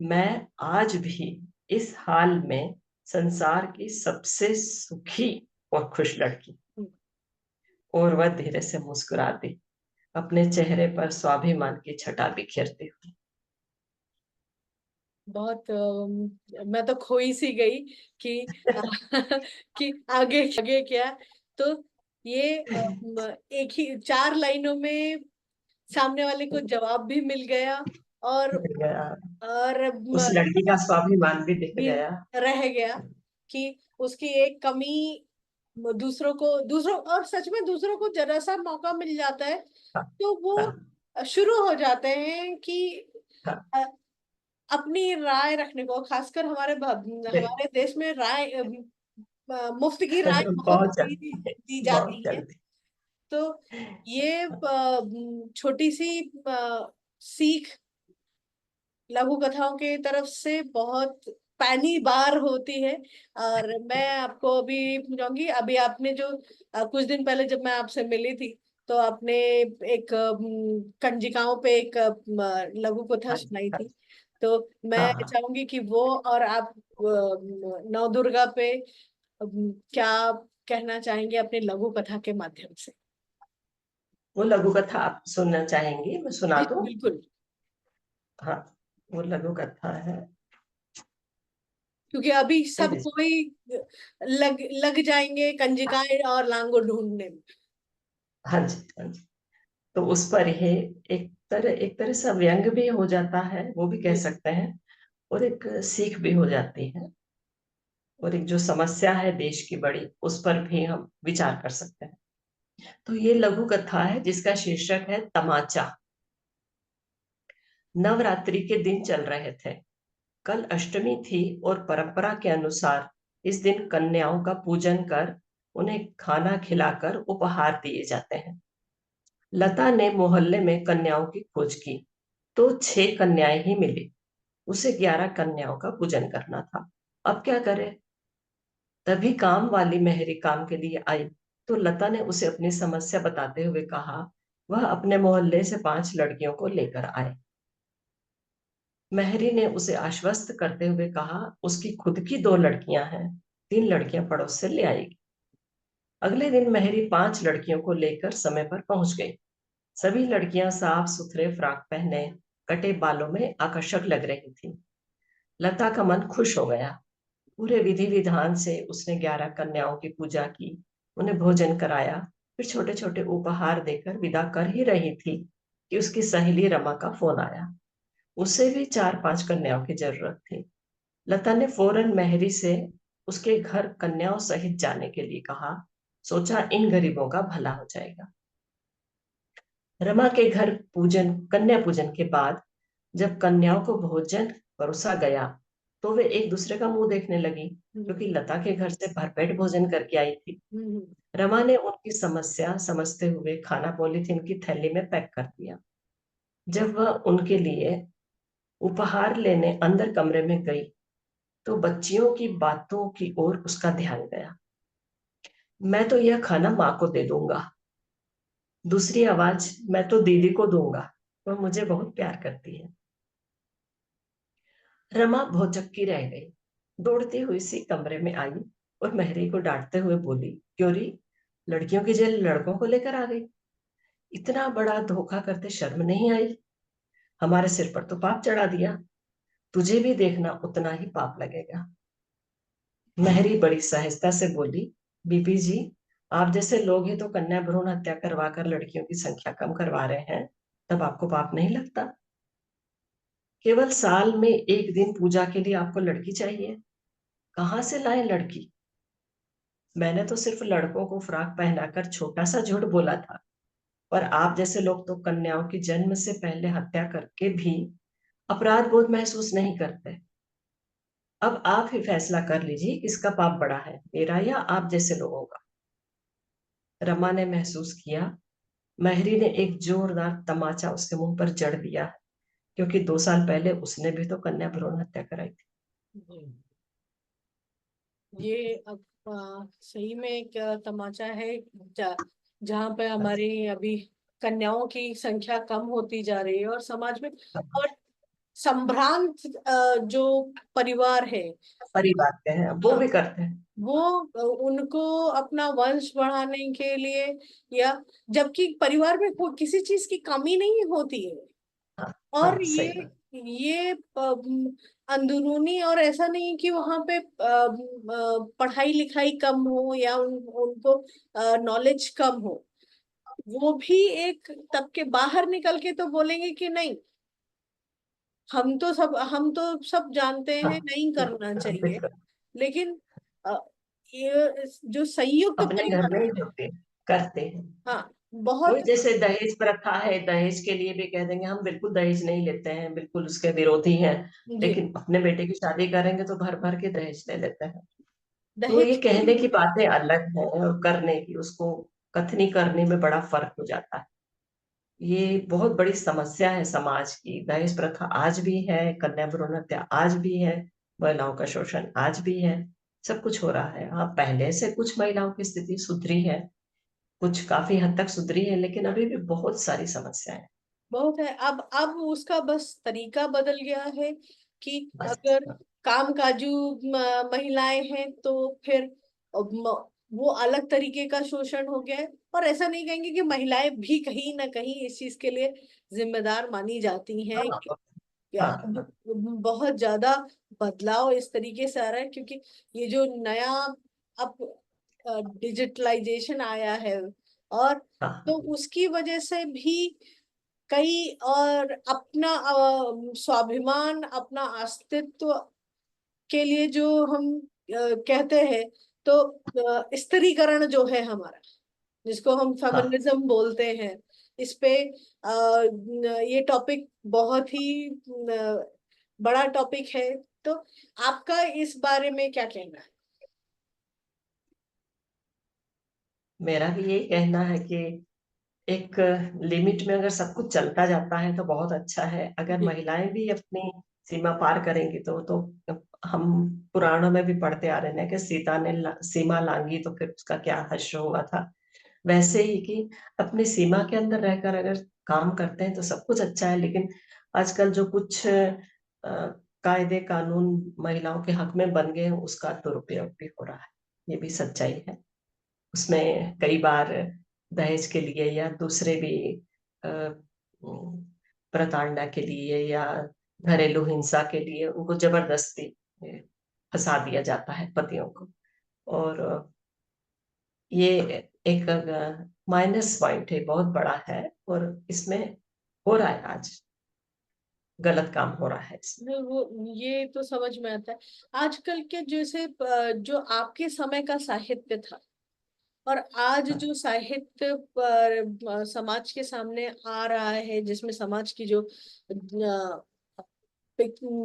मैं आज भी इस हाल में संसार की सबसे सुखी और खुश लड़की। और वह धीरे से मुस्कुरा दी, अपने चेहरे पर स्वाभिमान की छटा बिखेरती हुई। बहुत मैं तो खोई सी गई कि कि आगे आगे क्या। तो ये एक ही चार लाइनों में सामने वाले को जवाब भी मिल गया, और दिख गया, उस और लड़की का स्वाभिमान भी दिख भी गया। रह गया कि उसकी एक कमी दूसरों को, दूसरों और सच में दूसरों को जरा सा मौका मिल जाता है, हाँ, तो वो हाँ, शुरू हो जाते हैं कि हाँ, अ, अपनी राय रखने को, खासकर बिल्कुल। हमारे देश में राय मुफ्त की राय बहुत बहुत दी जल्दी, दी बहुत जाती है। जल्दी। तो ये छोटी सी सीख लघु कथाओं की तरफ से बहुत पैनी बार होती है। और मैं आपको अभी पूछूंगी, अभी आपने जो कुछ दिन पहले जब मैं आपसे मिली थी, तो आपने एक कंजिकाओं पे एक लघु कथा हाँ जी, सुनाई हाँ थी। जी। तो हाँ मैं हाँ। चाहूंगी कि वो, और आप नवदुर्गा पे क्या कहना चाहेंगे अपने लघु कथा के माध्यम से। वो लघु कथा आप सुनना चाहेंगी, मैं सुना जी दूं? बिल्कुल। हाँ, वो लघु कथा है। क्योंकि अभी ये सब लीजिए। कोई लग लग जाएंगे कंजकाएं और लांगो ढूंढने में। हाँ जी, हाँ जी। तो उस पर ही एक तरह से व्यंग भी हो जाता है, वो भी कह जी सकते हैं, और एक सीख भी हो जाती है, और एक जो समस्या है देश की बड़ी, उस पर भी हम विचार कर सकते हैं। तो ये लघु कथा है जिसका शीर्षक है तमाचा। नवरात्रि के दिन चल रहे थे। कल अष्टमी थी और परंपरा के अनुसार इस दिन कन्याओं का पूजन कर उन्हें खाना खिलाकर उपहार दिए जाते हैं। लता ने मोहल्ले में कन्याओं की खोज की तो 6 कन्याएं ही मिली। उसे 11 कन्याओं का पूजन करना था। अब क्या करे? तभी काम वाली मेहरी काम के लिए आई तो लता ने उसे अपनी समस्या बताते हुए कहा वह अपने मोहल्ले से 5 लड़कियों को लेकर आए। मेहरी ने उसे आश्वस्त करते हुए कहा उसकी खुद की 2 लड़कियां हैं, 3 लड़कियां पड़ोस से ले आएगी। अगले दिन मेहरी 5 लड़कियों को लेकर समय पर पहुंच गई। सभी लड़कियां साफ सुथरे फ्रॉक पहने, कटे बालों में आकर्षक लग रही थी। लता का मन खुश हो गया। पूरे विधि विधान से उसने 11 कन्याओं की पूजा की, उन्हें भोजन कराया, फिर छोटे छोटे उपहार देकर विदा कर ही रही थी कि उसकी सहेली रमा का फोन आया। उसे भी 4-5 कन्याओं की जरूरत थी। लता ने फौरन मेहरी से उसके घर कन्याओं सहित जाने के लिए कहा। सोचा इन गरीबों का भला हो जाएगा। रमा के घर पूजन कन्या पूजन के बाद जब कन्याओं को भोजन परोसा गया तो वे एक दूसरे का मुंह देखने लगी, हम्म, क्योंकि लता के घर से भरपेट भोजन करके आई थी। हम्म, रमा ने उनकी समस्या समझते हुए खाना पॉलीथीन की थैली में पैक कर दिया। जब वह उनके लिए उपहार लेने अंदर कमरे में गई तो बच्चियों की बातों की ओर उसका ध्यान गया। मैं तो यह खाना माँ को दे दूंगा। दूसरी आवाज, मैं तो दीदी को दूंगा, वह मुझे बहुत प्यार करती है। रमा भौचक्की रह गई। दौड़ती हुई सी कमरे में आई और मेहरी को डांटते हुए बोली, क्योरी, लड़कियों की जेल लड़कों को लेकर आ गई। इतना बड़ा धोखा करते शर्म नहीं आई? हमारे सिर पर तो पाप चढ़ा दिया। तुझे भी देखना उतना ही पाप लगेगा। मेहरी बड़ी सहजता से बोली, बीबी जी, आप जैसे लोग हैं तो कन्या भ्रूण हत्या करवा कर लड़कियों की संख्या कम करवा रहे हैं, तब आपको पाप नहीं लगता? केवल साल में एक दिन पूजा के लिए आपको लड़की चाहिए। कहाँ से लाए लड़की? मैंने तो सिर्फ लड़कों को फ्रॉक पहनाकर छोटा सा झूठ बोला था, पर आप जैसे लोग तो कन्याओं की जन्म से पहले हत्या करके भी अपराध बोध महसूस नहीं करते। अब आप ही फैसला कर लीजिए किसका पाप बड़ा है, मेरा या आप जैसे लोगों का। रमा ने महसूस किया मेहरी ने एक जोरदार तमाचा उसके मुंह पर जड़ दिया, क्योंकि 2 साल पहले उसने भी तो कन्या भ्रूण हत्या कराई थी। हम्म। ये अब सही में एक तमाचा है, जहाँ पे हाँ जी, हमारी अभी कन्याओं की संख्या कम होती जा रही है, और समाज में, हाँ। और संभ्रांत जो परिवार है, परिवार के हैं वो हाँ, भी करते हैं। वो उनको अपना वंश बढ़ाने के लिए, या जबकि परिवार में कोई किसी चीज की कमी नहीं होती है, हाँ और हाँ, सही बात। ये अंदरूनी, और ऐसा नहीं कि वहां पे पढ़ाई लिखाई कम हो या उनको नॉलेज कम हो। वो भी एक तब के बाहर निकल के तो बोलेंगे कि नहीं, हम तो सब जानते हाँ हैं नहीं करना हाँ, चाहिए। बिल्कुल। लेकिन ये जो संयुक्त अपने घर परिवार में ही है, होते हैं, करते हैं। हाँ, वही बहुत। जैसे दहेज प्रथा है, दहेज के लिए भी कह देंगे हम बिल्कुल दहेज नहीं लेते हैं, बिल्कुल उसके विरोधी हैं, जी। लेकिन अपने बेटे की शादी करेंगे तो भर भर के दहेज ले लेते हैं। तो ये दहेज के कहने की लिए। बातें अलग है और करने की, उसको कथनी करने में बड़ा फर्क हो जाता है। ये बहुत बड़ी समस्या है समाज की। दहेज प्रथा आज भी है, कन्या भ्रूण हत्या आज भी है, महिलाओं का शोषण आज भी है, सब कुछ हो रहा है। हाँ, पहले से कुछ महिलाओं की स्थिति सुधरी है, कुछ काफी हद तक सुधरी है, लेकिन अभी भी बहुत सारी समस्याएं हैं। बहुत है। अब उसका बस तरीका बदल गया है कि बस। अगर कामकाजू महिलाएं हैं तो फिर वो अलग तरीके का शोषण हो गया है। और ऐसा नहीं कहेंगे कि महिलाएं भी कहीं ना कहीं इस चीज के लिए जिम्मेदार मानी जाती हैं। हाँ या हाँ अब हाँ बहुत ज्यादा बदलाव इस तरीके से आ रहा है, क्योंकि ये जो नया अब डिजिटलाइजेशन आया है, और हाँ तो हाँ। उसकी वजह से भी कई और अपना स्वाभिमान, अपना अस्तित्व के लिए जो हम कहते हैं, तो स्त्रीकरण जो है हमारा, जिसको हम हाँ। फेमिनिज्म बोलते हैं, इस पे ये टॉपिक बहुत ही बड़ा टॉपिक है। तो आपका इस बारे में क्या कहना है? मेरा भी यही कहना है कि एक लिमिट में अगर सब कुछ चलता जाता है तो बहुत अच्छा है। अगर जी। महिलाएं भी अपनी सीमा पार करेंगी तो हम पुराणों में भी पढ़ते आ रहे हैं कि सीता ने सीमा लांगी तो फिर उसका क्या हश्र हुआ था। वैसे ही कि अपनी सीमा के अंदर रहकर अगर काम करते हैं तो सब कुछ अच्छा है, लेकिन आजकल जो कुछ कायदे कानून महिलाओं के हक में बन गए हैं उसका दुरुपयोग भी हो रहा है, ये भी सच्चाई है। उसमें कई बार दहेज के लिए या दूसरे भी अ, प्रताड़ना के लिए या घरेलू हिंसा के लिए उनको जबरदस्ती फंसा दिया जाता है पतियों को। और ये एक माइनस पॉइंट है, बहुत बड़ा है, और इसमें हो रहा है आज, गलत काम हो रहा है इसमें। वो ये तो समझ में आता है। आजकल के जैसे जो आपके समय का साहित्य था, और आज हाँ जो साहित्य पर समाज के सामने आ रहा है, जिसमें समाज की जो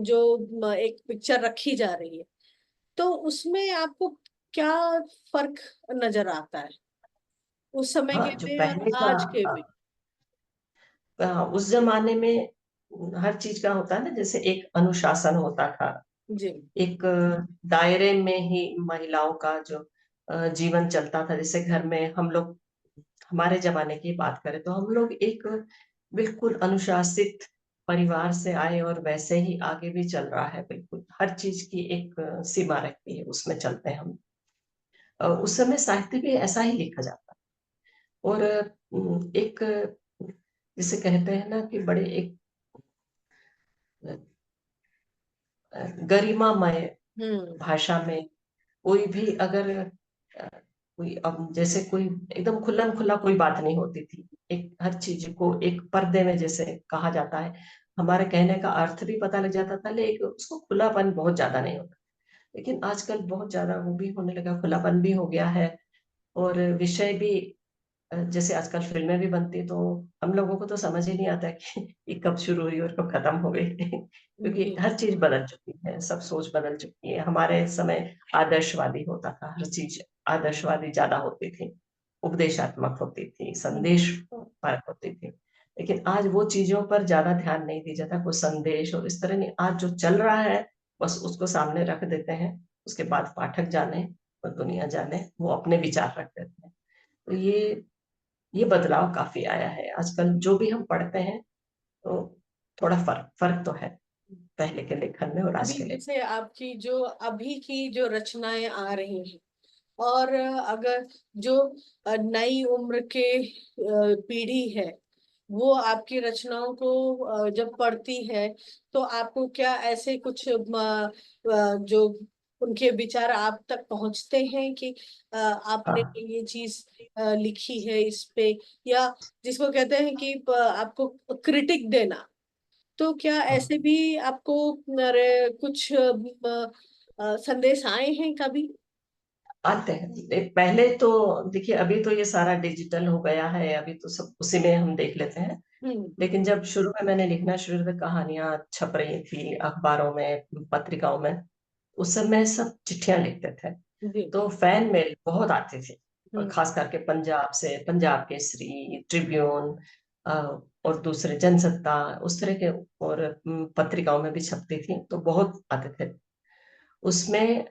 जो एक पिक्चर रखी जा रही है, तो उसमें आपको क्या फर्क नजर आता है, उस समय के हाँ, जो में और पहले का आज के में? उस जमाने में हर चीज का होता है ना, जैसे एक अनुशासन होता था, जी। एक दायरे में ही महिलाओं का जो जीवन चलता था। जैसे घर में हम लोग, हमारे जमाने की बात करें तो हम लोग एक बिल्कुल अनुशासित परिवार से आए और वैसे ही आगे भी चल रहा है। बिल्कुल हर चीज की एक सीमा रहती है, उसमें चलते हैं हम। उस समय साहित्य भी ऐसा ही लिखा जाता है। और एक जिसे कहते हैं ना कि बड़े एक गरिमामय हम्म। भाषा में कोई भी अगर कोई, अब जैसे कोई एकदम खुल्लम खुल्ला कोई बात नहीं होती थी। एक हर चीज को एक पर्दे में जैसे कहा जाता है, हमारे कहने का अर्थ भी पता लग जाता था, लेकिन उसको खुलापन बहुत ज्यादा नहीं होता। लेकिन आजकल बहुत ज्यादा वो भी होने लगा, खुलापन भी हो गया है। और विषय भी जैसे आजकल फिल्में भी बनती है, तो हम लोगों को तो समझ ही नहीं आता कि ये कब शुरू हुई और कब खत्म हो गई क्योंकि जी। हर चीज बदल चुकी है, सब सोच बदल चुकी है। हमारे समय आदर्शवादी होता था, हर चीज आदर्शवादी ज्यादा होती थी, उपदेशात्मक होती थी, संदेश परक होती थी। लेकिन आज वो चीजों पर ज्यादा ध्यान नहीं दिया जाता, कोई संदेश और इस तरह नहीं। आज जो चल रहा है बस उसको सामने रख देते हैं, उसके बाद पाठक जाने और दुनिया जाने वो अपने विचार रख देते हैं। तो ये बदलाव काफी आया है आजकल, जो भी हम पढ़ते हैं तो थोड़ा फर्क फर्क तो है पहले के लेखन में और आज अभी के लेखन। जैसे आपकी जो अभी की जो रचनाएं आ रही हैं, और अगर जो नई उम्र के पीढ़ी है, वो आपकी रचनाओं को जब पढ़ती है, तो आपको क्या ऐसे कुछ जो उनके विचार आप तक पहुंचते हैं कि आपने हाँ ये चीज लिखी है इस पे, या जिसको कहते हैं कि आपको क्रिटिक देना, तो क्या हाँ ऐसे भी आपको कुछ संदेश आए हैं कभी? आते हैं। पहले तो देखिए, अभी तो ये सारा डिजिटल हो गया है, अभी तो सब उसी में हम देख लेते हैं। हम्म। लेकिन जब शुरू में मैंने लिखना शुरू किया, कहानियां छप रही थी अखबारों में, पत्रिकाओं में, उस समय सब चिट्ठियां लिखते थे। जी। तो फैन मेल बहुत आते थे, और हम्म। खास करके पंजाब से, पंजाब केसरी, ट्रिब्यून, और दूसरे जनसत्ता, उस तरह के, और पत्रिकाओं में भी छपती थी, तो बहुत आते थे उसमें।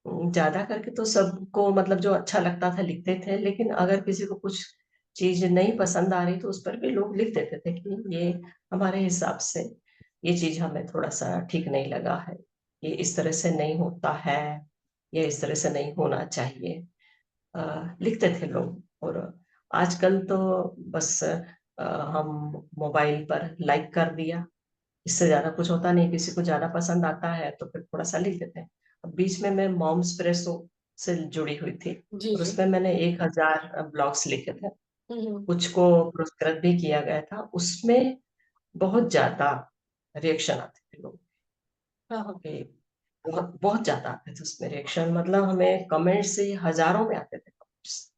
ज्यादा करके तो सबको मतलब जो अच्छा लगता था लिखते थे, लेकिन अगर किसी को कुछ चीज नहीं पसंद आ रही तो उस पर भी लोग लिख देते थे कि ये हमारे हिसाब से ये चीज हमें थोड़ा सा ठीक नहीं लगा है, ये इस तरह से नहीं होता है, ये इस तरह से नहीं होना चाहिए। लिखते थे लोग। और आजकल तो बस हम मोबाइल पर लाइक कर दिया, इससे ज्यादा कुछ होता नहीं। किसी को ज्यादा पसंद आता है तो फिर थोड़ा सा लिख देते हैं। अब बीच में मैं मॉम्स प्रेसो से जुड़ी हुई थी, जी और जी। उसमें मैंने 1,000 ब्लॉग्स लिखे थे। हम्म। कुछ को पुरस्कृत भी किया गया था। उसमें बहुत ज्यादा रिएक्शन आते थे लोग हाँ हाँ। के, बहुत बहुत ज्यादा आते थे उसमें रिएक्शन। मतलब हमें कमेंट से हजारों में आते थे कमेंट्स,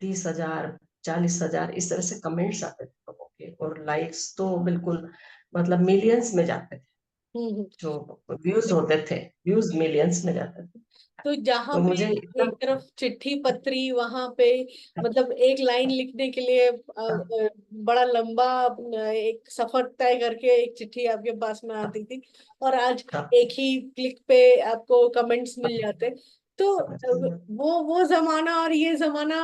30,000, 40,000, इस तरह से कमेंट्स आते थे लोगों के, और लाइक्स तो बिल्कुल मतलब मिलियंस में जाते थे। हम्म। जो व्यूज होते थे, व्यूज मिलियंस में जाते थे। तो जहां तो पे मुझे एक एकदम, तरफ चिट्ठी पत्री, वहां पे मतलब एक लाइन लिखने के लिए बड़ा लंबा एक सफर तय करके एक चिट्ठी आपके पास में आती थी, और आज एक ही क्लिक पे आपको कमेंट्स मिल जाते। तो वो जमाना और ये जमाना,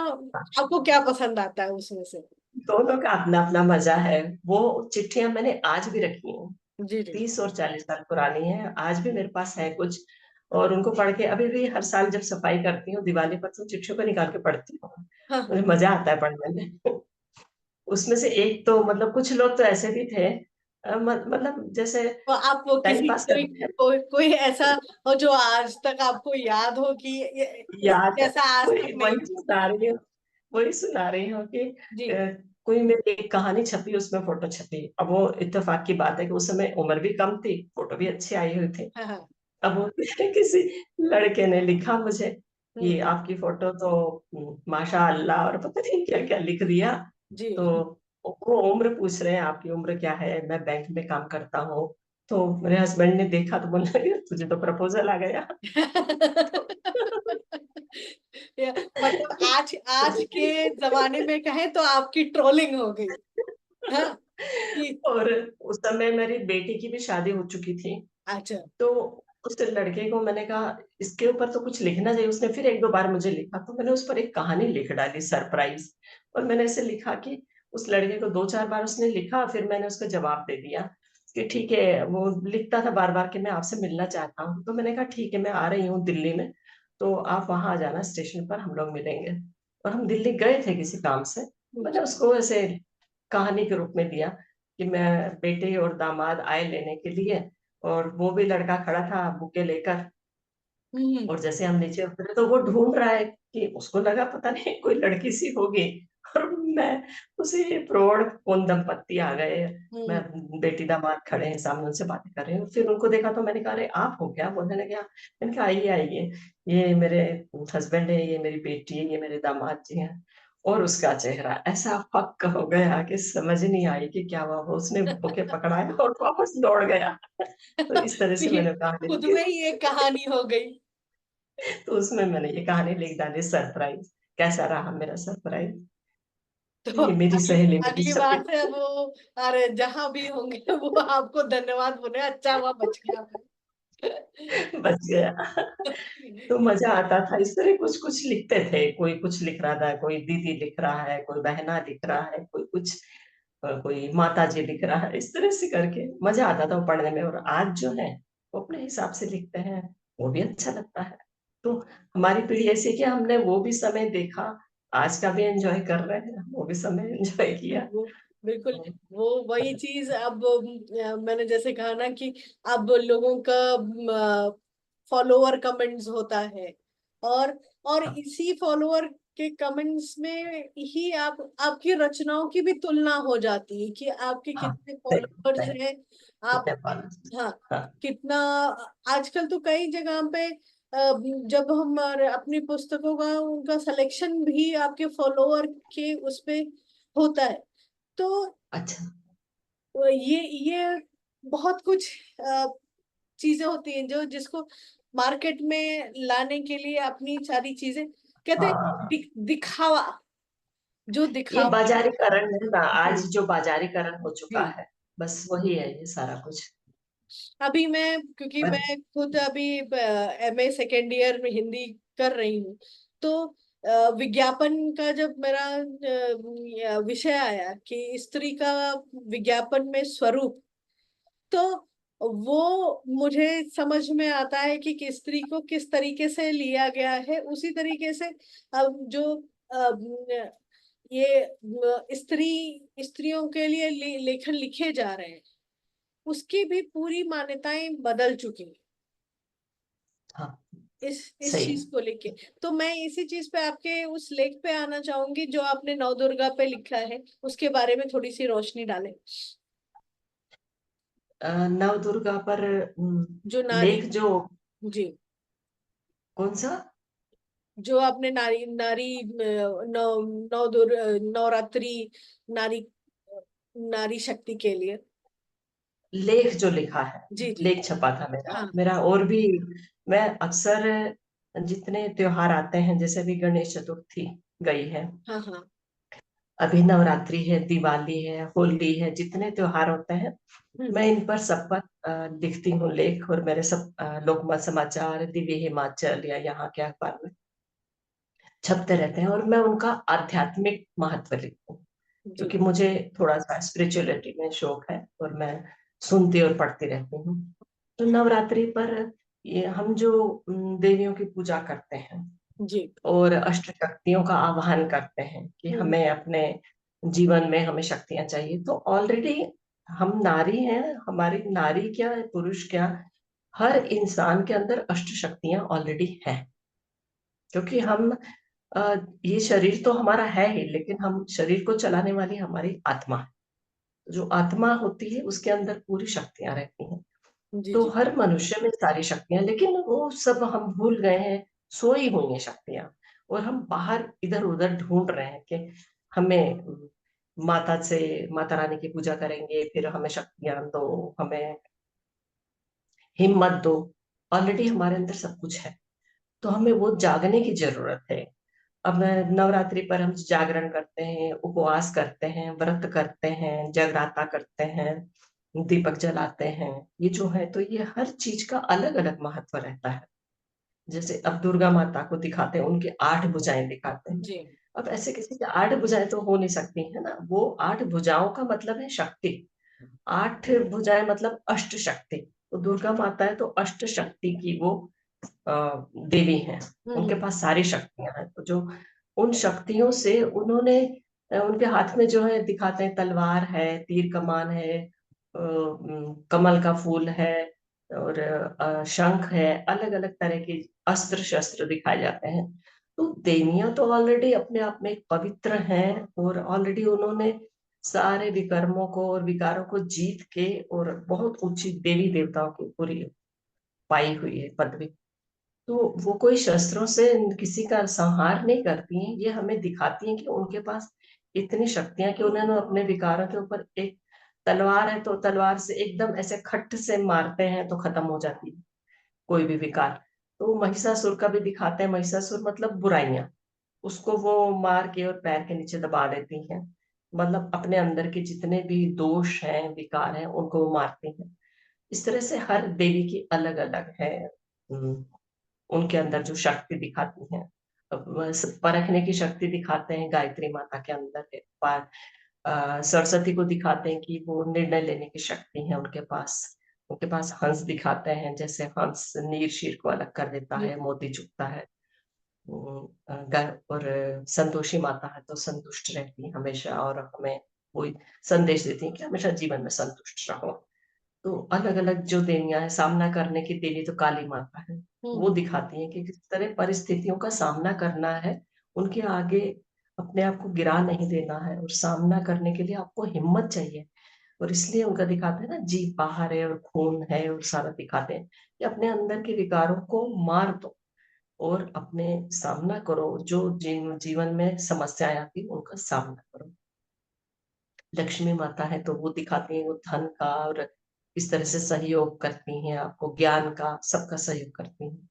आपको क्या पसंद आता है उसमें से? दोनों का अपना अपना मजा है। वो चिट्ठियां मैंने आज भी रखी हैं, जी जी। 30 और 40 साल पुरानी है, आज भी मेरे पास है कुछ। और उनको पढ़ के अभी भी हर साल जब सफाई करती हूँ दिवाली पर, तो चिट्ठियों को निकाल के पढ़ती हूँ। हाँ मुझे हाँ। मजा आता है पढ़ने में। उसमें से एक तो मतलब कुछ लोग तो ऐसे भी थे, मतलब जैसे तो आप वो टाइम किसी पास कोई करते हैं। कोई ऐसा हो जो आज तक आपको याद हो कि याद है, जैसा आज तक वही नहीं वही सुना रही हूँ, वही सुना रही हूँ कि जी। कोई मेरी एक कहानी छपी, उसमें फोटो छपी। अब वो इत्तेफाक की बात है कि उस समय उम्र भी कम थी, फोटो भी अच्छी आई हुई थी। हाँ हाँ। अब वो किसी लड़के ने लिखा मुझे कि हम्म। आपकी फोटो तो माशा अल्लाह, और पता नहीं क्या क्या लिख दिया। जी। तो वो उम्र पूछ रहे हैं, आपकी उम्र क्या है? मैं बैंक में काम करता हूँ। तो मेरे हस्बैंड ने देखा तो बोलने लगे, तुझे तो प्रपोजल आ गया। मतलब आज आज के जमाने में कहें तो आपकी ट्रोलिंग हो गई। हाँ कि और उस समय मेरी बेटी की भी शादी हो चुकी थी। अच्छा। तो उस लड़के को मैंने कहा, इसके ऊपर तो कुछ लिखना चाहिए। उसने फिर एक दो बार मुझे लिखा, तो मैंने उस पर एक कहानी लिख डाली, सरप्राइज। और मैंने ऐसे लिखा कि उस लड़के को 2-4 बार उसने लिखा, फिर मैंने उसको जवाब दे दिया कि ठीक है। वो लिखता था बार बार कि मैं आपसे मिलना चाहता हूँ, तो मैंने कहा ठीक है, मैं आ रही हूँ दिल्ली में, तो आप वहां आ जाना स्टेशन पर, हम लोग मिलेंगे। और हम दिल्ली गए थे किसी काम से। मैंने उसको ऐसे कहानी के रूप में दिया कि मैं, बेटे और दामाद आए लेने के लिए, और वो भी लड़का खड़ा था बुके लेकर। हम्म। और जैसे हम नीचे उतरे तो वो ढूंढ रहा है, कि उसको लगा पता नहीं कोई लड़की सी होगी। और मैं, उसी प्रौढ़ कौन दंपत्ति आ गए, मैं, हम्म। बेटी दामाद खड़े हैं सामने, उनसे बातें कर रहे हैं। फिर उनको देखा तो मैंने कहा, अरे आप हो क्या? बोलने लगे "हाँ।" मैंने कहा आइए आइए, ये मेरे हस्बैंड है, ये मेरी बेटी है, ये मेरे दामाद जी हैं। और उसका चेहरा ऐसा पक्का हो गया कि समझ नहीं आई कि क्या हुआ। वो उसने बुके पकड़ाया और वापस दौड़ गया। तो इस तरह से ये मैंने कहानी खुद लिखी। में ही एक कहानी हो गई। तो उसमें मैंने ये कहानी लिख डाली, सरप्राइज। कैसा रहा मेरा सरप्राइज? तो ये मेरी अगली सहेली में भी अगली छपी। बार से वो, अरे जहां भी होंगे वो आपको धन्यवाद बोले, अच्छा हुआ बच गया बच गया। तो मैं। मजा आता था, इस तरह कुछ कुछ लिखते थे। कोई कुछ लिख रहा था, कोई दीदी लिख रहा है, कोई बहना लिख रहा है, कोई कुछ, कोई माता जी लिख रहा है, इस तरह से करके मजा आता था वो पढ़ने में। और आज जो है वो अपने हिसाब से लिखते हैं, वो भी अच्छा लगता है। तो हमारी पीढ़ी ऐसी है कि हमने वो भी समय देखा, आज का भी एंजॉय कर रहे हैं, वो भी समय एंजॉय किया। वो बिल्कुल, तो वो वही चीज अब मैंने जैसे कहा ना कि अब लोगों का फॉलोअर कमेंट्स होता है, और इसी फॉलोअर के कमेंट्स में ही आप आपकी रचनाओं की भी तुलना हो जाती है कि आपके हाँ, कितने सही फॉलोअर्स सही। हैं। आप कितने पाल। हाँ हाँ कितना, आजकल तो कई जगह पे जब हम अपनी पुस्तकों का उनका सिलेक्शन भी आपके फॉलोअर के उस पे होता है। तो अच्छा। ये बहुत कुछ चीजें होती हैं जो जिसको मार्केट में लाने के लिए अपनी सारी चीजें कहते हाँ हैं, हाँ हाँ। दिखावा, जो ये दिखावा। बाजारीकरण है ना, आज जी जो बाजारीकरण हो चुका जी। है, बस वही है ये सारा कुछ। अभी मैं, क्योंकि पर मैं खुद अभी एमए सेकेंड ईयर में हिंदी कर रही हूँ, तो विज्ञापन का जब मेरा विषय आया कि स्त्री का विज्ञापन में स्वरूप, तो वो मुझे समझ में आता है कि स्त्री को किस तरीके से लिया गया है। उसी तरीके से अब जो ये स्त्रियों के लिए लेखन लिखे जा रहे हैं, उसकी भी पूरी मान्यताएं बदल चुकी हैं हाँ, इस सही। चीज को लेके। तो मैं इसी चीज पे आपके उस लेख पे आना चाहूंगी जो आपने नवदुर्गा पे लिखा है, उसके बारे में थोड़ी सी रोशनी डालें। नवदुर्गा पर जो नारी, लेख जो, जी, कौन सा? जो आपने नारी नारी नवरात्रि, नारी नारी शक्ति के लिए। लेख जो लिखा है, जी जी। लेख छपा था मेरा हाँ मेरा और भी। मैं अक्सर जितने त्योहार आते हैं, जैसे अभी गणेश चतुर्थी गई है, हाँ हाँ। अभी नवरात्रि है, दिवाली है, होली है, जितने त्योहार होते हैं मैं हम्म। इन पर सब पर लिखती हूँ लेख। और मेरे सब लोकमत समाचार, दिव्य हिमाचल या यहाँ के अखबार में छपते रहते हैं, और मैं उनका आध्यात्मिक महत्व लिखती हूँ, जी। क्योंकि मुझे थोड़ा सा स्पिरिचुअलिटी में शौक है, और मैं सुनती और पढ़ती रहती हूँ। तो नवरात्रि पर ये हम जो देवियों की पूजा करते हैं जी। और अष्ट शक्तियों का आह्वान करते हैं कि हम्म। हमें अपने जीवन में हमें शक्तियां चाहिए, तो ऑलरेडी हम नारी हैं। हमारी नारी क्या, पुरुष क्या, हर इंसान के अंदर अष्ट शक्तियां ऑलरेडी हैं। क्योंकि हम अ, ये शरीर तो हमारा है ही, लेकिन हम शरीर को चलाने वाली हमारी आत्मा है। जो आत्मा होती है उसके अंदर पूरी शक्तियां रहती हैं। जी तो जी। हर मनुष्य में सारी शक्तियां, लेकिन वो सब हम भूल गए हैं, सोई हुई हैं शक्तियां। और हम बाहर इधर उधर ढूंढ रहे हैं कि हमें माता से, माता रानी की पूजा करेंगे, फिर हमें शक्तियां दो, हमें हिम्मत दो। ऑलरेडी हमारे अंदर सब कुछ है, तो हमें वो जागने की जरूरत है। अब नवरात्रि पर हम जागरण करते हैं, उपवास करते हैं, व्रत करते हैं, जगराता करते हैं, दीपक जलाते हैं। ये जो है, तो ये हर चीज का अलग अलग महत्व रहता है। जैसे अब दुर्गा माता को दिखाते हैं, उनकी 8 भुजाएं दिखाते हैं। जी। अब ऐसे किसी की 8 भुजाएं तो हो नहीं सकती है ना, वो 8 भुजाओं का मतलब है शक्ति। 8 भुजाएं मतलब अष्ट शक्ति। तो दुर्गा माता है तो अष्ट शक्ति की वो देवी हैं। उनके हम्म। पास सारी शक्तियां हैं, तो जो उन शक्तियों से उन्होंने उनके हाथ में जो है दिखाते हैं, तलवार है, तीर कमान है, कमल का फूल है, और शंख है, अलग अलग तरह के अस्त्र शस्त्र दिखाए जाते हैं। तो देवियां तो ऑलरेडी अपने आप में पवित्र हैं, और ऑलरेडी उन्होंने सारे विकर्मों को और विकारों को जीत के, और बहुत ऊंची देवी देवताओं की पूरी पाई हुई है पदवी। तो वो कोई शस्त्रों से किसी का संहार नहीं करती हैं, ये हमें दिखाती हैं कि उनके पास इतनी शक्तियां कि उन्होंने अपने विकारों के ऊपर एक तलवार है, तो तलवार से एकदम ऐसे खट से मारते हैं तो खत्म हो जाती है कोई भी विकार। तो महिषासुर का भी दिखाते हैं, महिषासुर मतलब बुराइयां, उसको वो मार के और पैर के नीचे दबा देती हैं। मतलब अपने अंदर के जितने भी दोष हैं, विकार हैं, उनको वो मारती हैं। इस तरह से हर देवी की अलग अलग है, उनके अंदर जो शक्ति दिखाती हैं। अब बस परखने की शक्ति दिखाते हैं, गायत्री माता के अंदर है। सरस्वती को दिखाते हैं कि वो निर्णय लेने की शक्ति है उनके पास। उनके पास हंस दिखाते हैं, जैसे हंस नीर शीर को अलग कर देता है, मोती चुगता है। और संतोषी माता है तो संतुष्ट रहती है हमेशा, और हमें वो संदेश देती है कि हमेशा जीवन में संतुष्ट रहो। तो अलग अलग जो देवियां हैं, सामना करने की देवी तो काली माता है। वो हम्म। दिखाती है कि किस तरह परिस्थितियों का सामना करना है, उनके आगे अपने आप को गिरा नहीं देना है, और सामना करने के लिए आपको हिम्मत चाहिए। और इसलिए उनका दिखाते हैं ना, जीभ बाहर है और खून है, और सारा दिखाते हैं कि अपने अंदर के विकारों को मार दो। और अपने सामना करो, जो जीवन में समस्याएं आती है उनका सामना करो। लक्ष्मी माता है तो वो दिखाती है वो धन का और इस तरह से सहयोग करती हैं, आपको ज्ञान का सबका सहयोग करती हैं।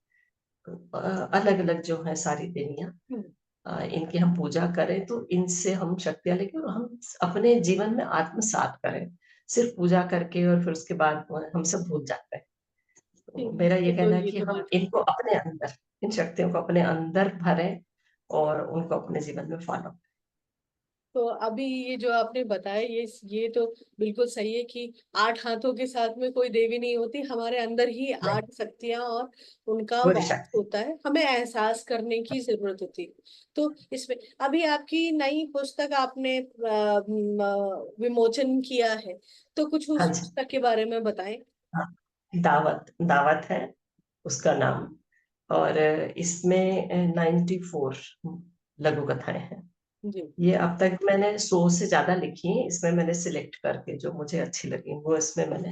अलग अलग जो है सारी देवियां, हम्म। इनकी हम पूजा करें तो इनसे हम शक्तियां लेके और हम अपने जीवन में आत्मसात करें। सिर्फ पूजा करके और फिर उसके बाद हम सब भूल जाते हैं। तो मेरा ये कहना है ये कि तो हम बात है। इनको अपने अंदर, इन शक्तियों को अपने अंदर भरें और उनको अपने जीवन में फॉलो। तो अभी ये जो आपने बताया, ये तो बिल्कुल सही है कि 8 हाथों के साथ में कोई देवी नहीं होती, हमारे अंदर ही नहीं, 8 शक्तियां और उनका पूरी वास शक्ति। होता है, हमें एहसास करने की जरूरत होती है। तो इसमें अभी आपकी नई पुस्तक आपने विमोचन किया है, तो कुछ हाँ उस जी। पुस्तक के बारे में बताएं। हाँ, दावत दावत है उसका नाम। और इसमें 94 लघु कथाएं हैं। जी। ये अब तक मैंने 100 से ज्यादा लिखी हैं, इसमें मैंने सिलेक्ट करके जो मुझे अच्छी लगी वो इसमें मैंने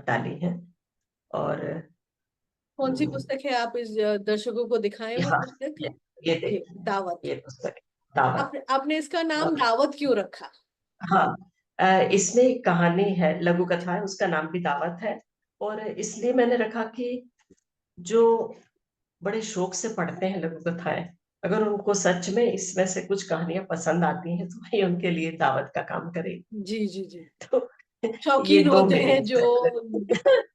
डाली है। और कौन सी अम, पुस्तक है, आप इस दर्शकों को दिखाएं वो यहाँ पुस्तक। ये ये जी, देखिए, दावत। ये पुस्तक है, दावत। आपने इसका नाम और दावत क्यों रखा। हाँ, इसमें एक कहानी है, लघु कथा है, उसका नाम भी दावत है। और इसलिए मैंने रखा कि जो बड़े शौक से पढ़ते हैं लघु कथाएं, अगर उनको सच में इसमें से कुछ कहानियां पसंद आती हैं तो वही उनके लिए दावत का काम करेगी। जी जी जी। तो ये शौकीन दो होते मेरी हैं जो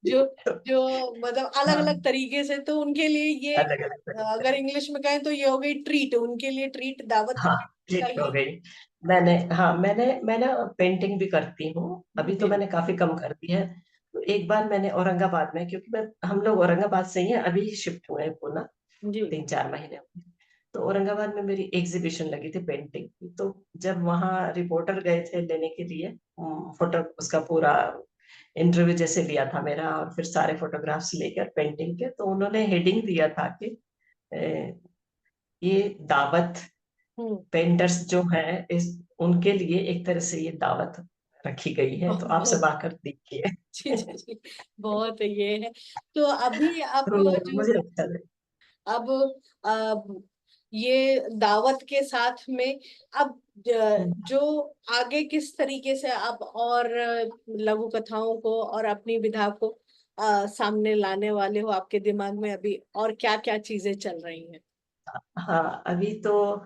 जो तो, जो मतलब अलग हाँ, अलग तरीके से, तो उनके लिए ये अलग अलग तरीके अगर से। इंग्लिश में कहें तो ये हो गई ट्रीट, उनके लिए ट्रीट, दावत हाँ, का ठीक हो ही। गई। मैंने, हाँ, मैं ना पेंटिंग भी करती हूँ, अभी तो जी मैंने काफी कम कर दी है। तो एक बार मैंने औरंगाबाद में, क्योंकि मैं हम लोग औरंगाबाद से ही हैं, अभी शिफ्ट हुए हैं पुणे, जी 3-4 महीने हुए। तो औरंगाबाद में मेरी एग्जीबिशन लगी थी पेंटिंग की। तो जब वहाँ रिपोर्टर गए थे लेने के लिए फोटो, उसका पूरा इंटरव्यू जैसे लिया था मेरा, और फिर सारे फोटोग्राफ्स लेकर पेंटिंग के, तो उन्होंने हेडिंग दिया था कि ये दावत, हम्म। पेंटर्स जो हैं इस उनके लिए एक तरह से ये दावत रखी गई है, तो आप सब बहुत। आकर देखिए। जी जी जी। बहुत ये है। तो अभी आप तो जो मुझे अच्छा लगा। अब अब ये दावत के साथ में अब जो आगे किस तरीके से आप और लघु कथाओं को और अपनी विधा को सामने लाने वाले हो, आपके दिमाग में अभी और क्या क्या चीजें चल रही हैं। हाँ, अभी तो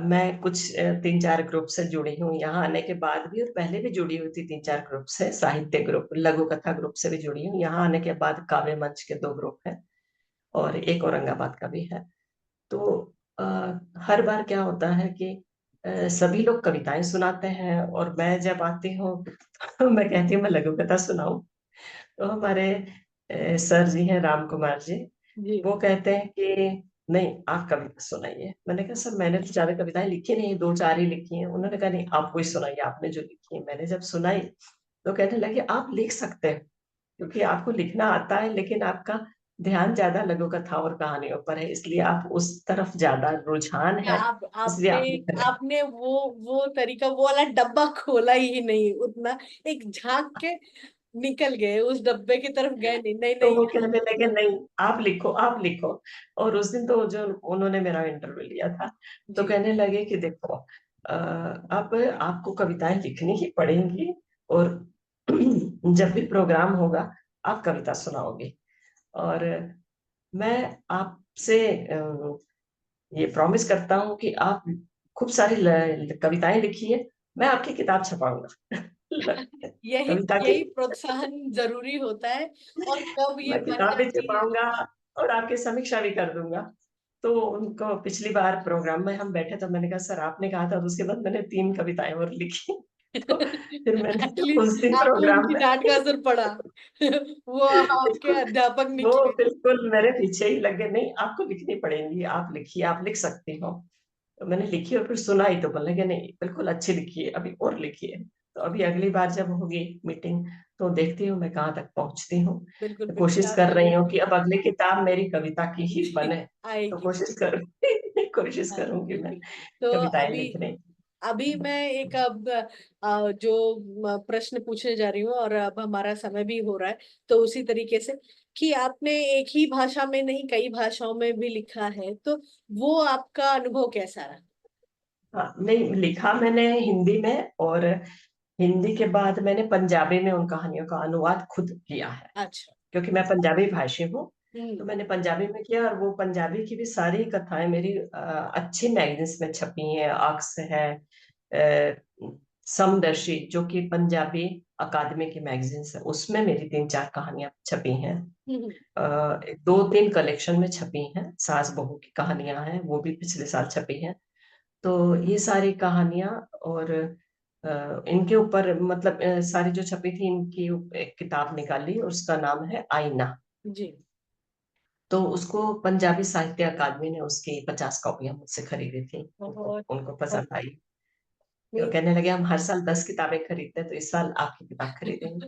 मैं कुछ 3-4 ग्रुप से जुड़ी हूँ यहाँ आने के बाद भी, और पहले भी जुड़ी हुई थी 3-4 ग्रुप से, साहित्य ग्रुप, लघु कथा ग्रुप से भी जुड़ी हूँ। यहाँ आने के बाद काव्य मंच के 2 ग्रुप हैं और एक औरंगाबाद का भी है। तो अ, हर बार क्या होता है कि सभी लोग कविताएं सुनाते हैं, और मैं जब आती हूँ तो मैं कहती हूँ मैं लघु कथा सुनाऊं। तो हमारे सर जी हैं, राम कुमार जी, जी वो कहते हैं कि नहीं, आप कविता सुनाइए। मैंने कहा सर मैंने तो ज्यादा कविताएं लिखी नहीं, 2-4 ही लिखी हैं। उन्होंने कहा नहीं, आपको ही सुनाइए, आपने जो लिखी है। मैंने जब सुनाई तो कहने लगे आप लिख सकते हैं, क्योंकि आपको लिखना आता है, लेकिन आपका ध्यान ज्यादा लघु कथा और कहानियों पर है, इसलिए आप उस तरफ ज्यादा रुझान क्या है, आप इसलिए आपने आप लिख रहे हैं। आपने वो तरीका, वो वाला डब्बा खोला ही नहीं उतना, एक झांक के निकल गए, उस डब्बे की तरफ गए नहीं, नहीं तो नहीं। वो कहने लगे नहीं, आप लिखो, आप लिखो। और उस दिन तो जो उन्होंने मेरा इंटरव्यू लिया था, तो जी कहने लगे कि देखो, अब आपको कविताएं लिखनी ही पड़ेंगी, और जब भी प्रोग्राम होगा आप कविता सुनाओगे। और मैं आपसे ये प्रॉमिस करता हूँ कि आप खूब सारी कविताएं लिखिए, मैं आपकी किताब छपाऊंगा। यही कविता की यही प्रोत्साहन जरूरी होता है। और कब ये मैं बन किताब भी जाती है। छपाऊंगा और आपकी समीक्षा भी कर दूंगा। तो उनको पिछली बार प्रोग्राम में हम बैठे तो मैंने कहा सर आपने कहा था, तो उसके बाद मैंने 3 कविताएं और लिखी। तो फिर मैंने उस एटलीस्ट दिन आपको प्रोग्राम उनकी में डांट का असर पड़ा। वो आपके बिल्कुल, अध्यापक वो निकले। बिल्कुल मेरे पीछे ही लगे, नहीं आपको लिखनी पड़ेगी, आप लिखिए, आप लिख सकती हो। तो मैंने लिखी और फिर सुनाई तो बोलने लगे नहीं बिल्कुल अच्छी लिखी है, अभी और लिखिए। तो अभी अगली बार जब होगी मीटिंग तो देखती हूँ मैं कहाँ तक पहुंचती हूँ। बिल्कुल तो बिल्कुल, कोशिश आप कर रही जरूर। हूँ कि अब अगली किताब मेरी कविता की ही जी, बने। तो आएगी। कोशिश करूंगी, कोशिश हाँ करूंगी मैं बिल्कुल। तो कविताएं अभी लिखने की। अभी मैं एक अब जो प्रश्न पूछने जा रही हूँ, और अब हमारा समय भी हो रहा है, तो उसी तरीके से कि आपने एक ही भाषा में नहीं कई भाषाओं में भी लिखा है, तो वो आपका अनुभव कैसा रहा? हाँ, नहीं लिखा मैंने हिंदी में, और हिंदी के बाद मैंने पंजाबी में उन कहानियों का अनुवाद खुद किया है, अच्छा। क्योंकि मैं पंजाबी भाषी हूँ। तो हम्म। मैंने पंजाबी में किया, और वो पंजाबी की भी सारी कथाएं मेरी अच्छी मैगजीन्स में छपी हैं। अक्स है, समदर्शी जो कि पंजाबी अकादमी की मैगजीन्स है, उसमें मेरी तीन चार कहानियां छपी हैं। हम्म। दो तीन कलेक्शन में छपी हैं, सास बहू की कहानियां हैं, वो भी पिछले साल छपी हैं। तो ये सारी कहानियां, और इनके ऊपर मतलब सारी जो छपी थी इनकी एक किताब निकाली, और उसका नाम है आईना। जी। तो उसको पंजाबी साहित्य अकादमी ने उसकी 50 कॉपियां मुझसे खरीदी थी। उनको बहुत उनको बहुत पसंद आई। वो कहने लगे हम हर साल 10 किताबें खरीदते हैं, तो इस साल आपकी किताब खरीदेंगे।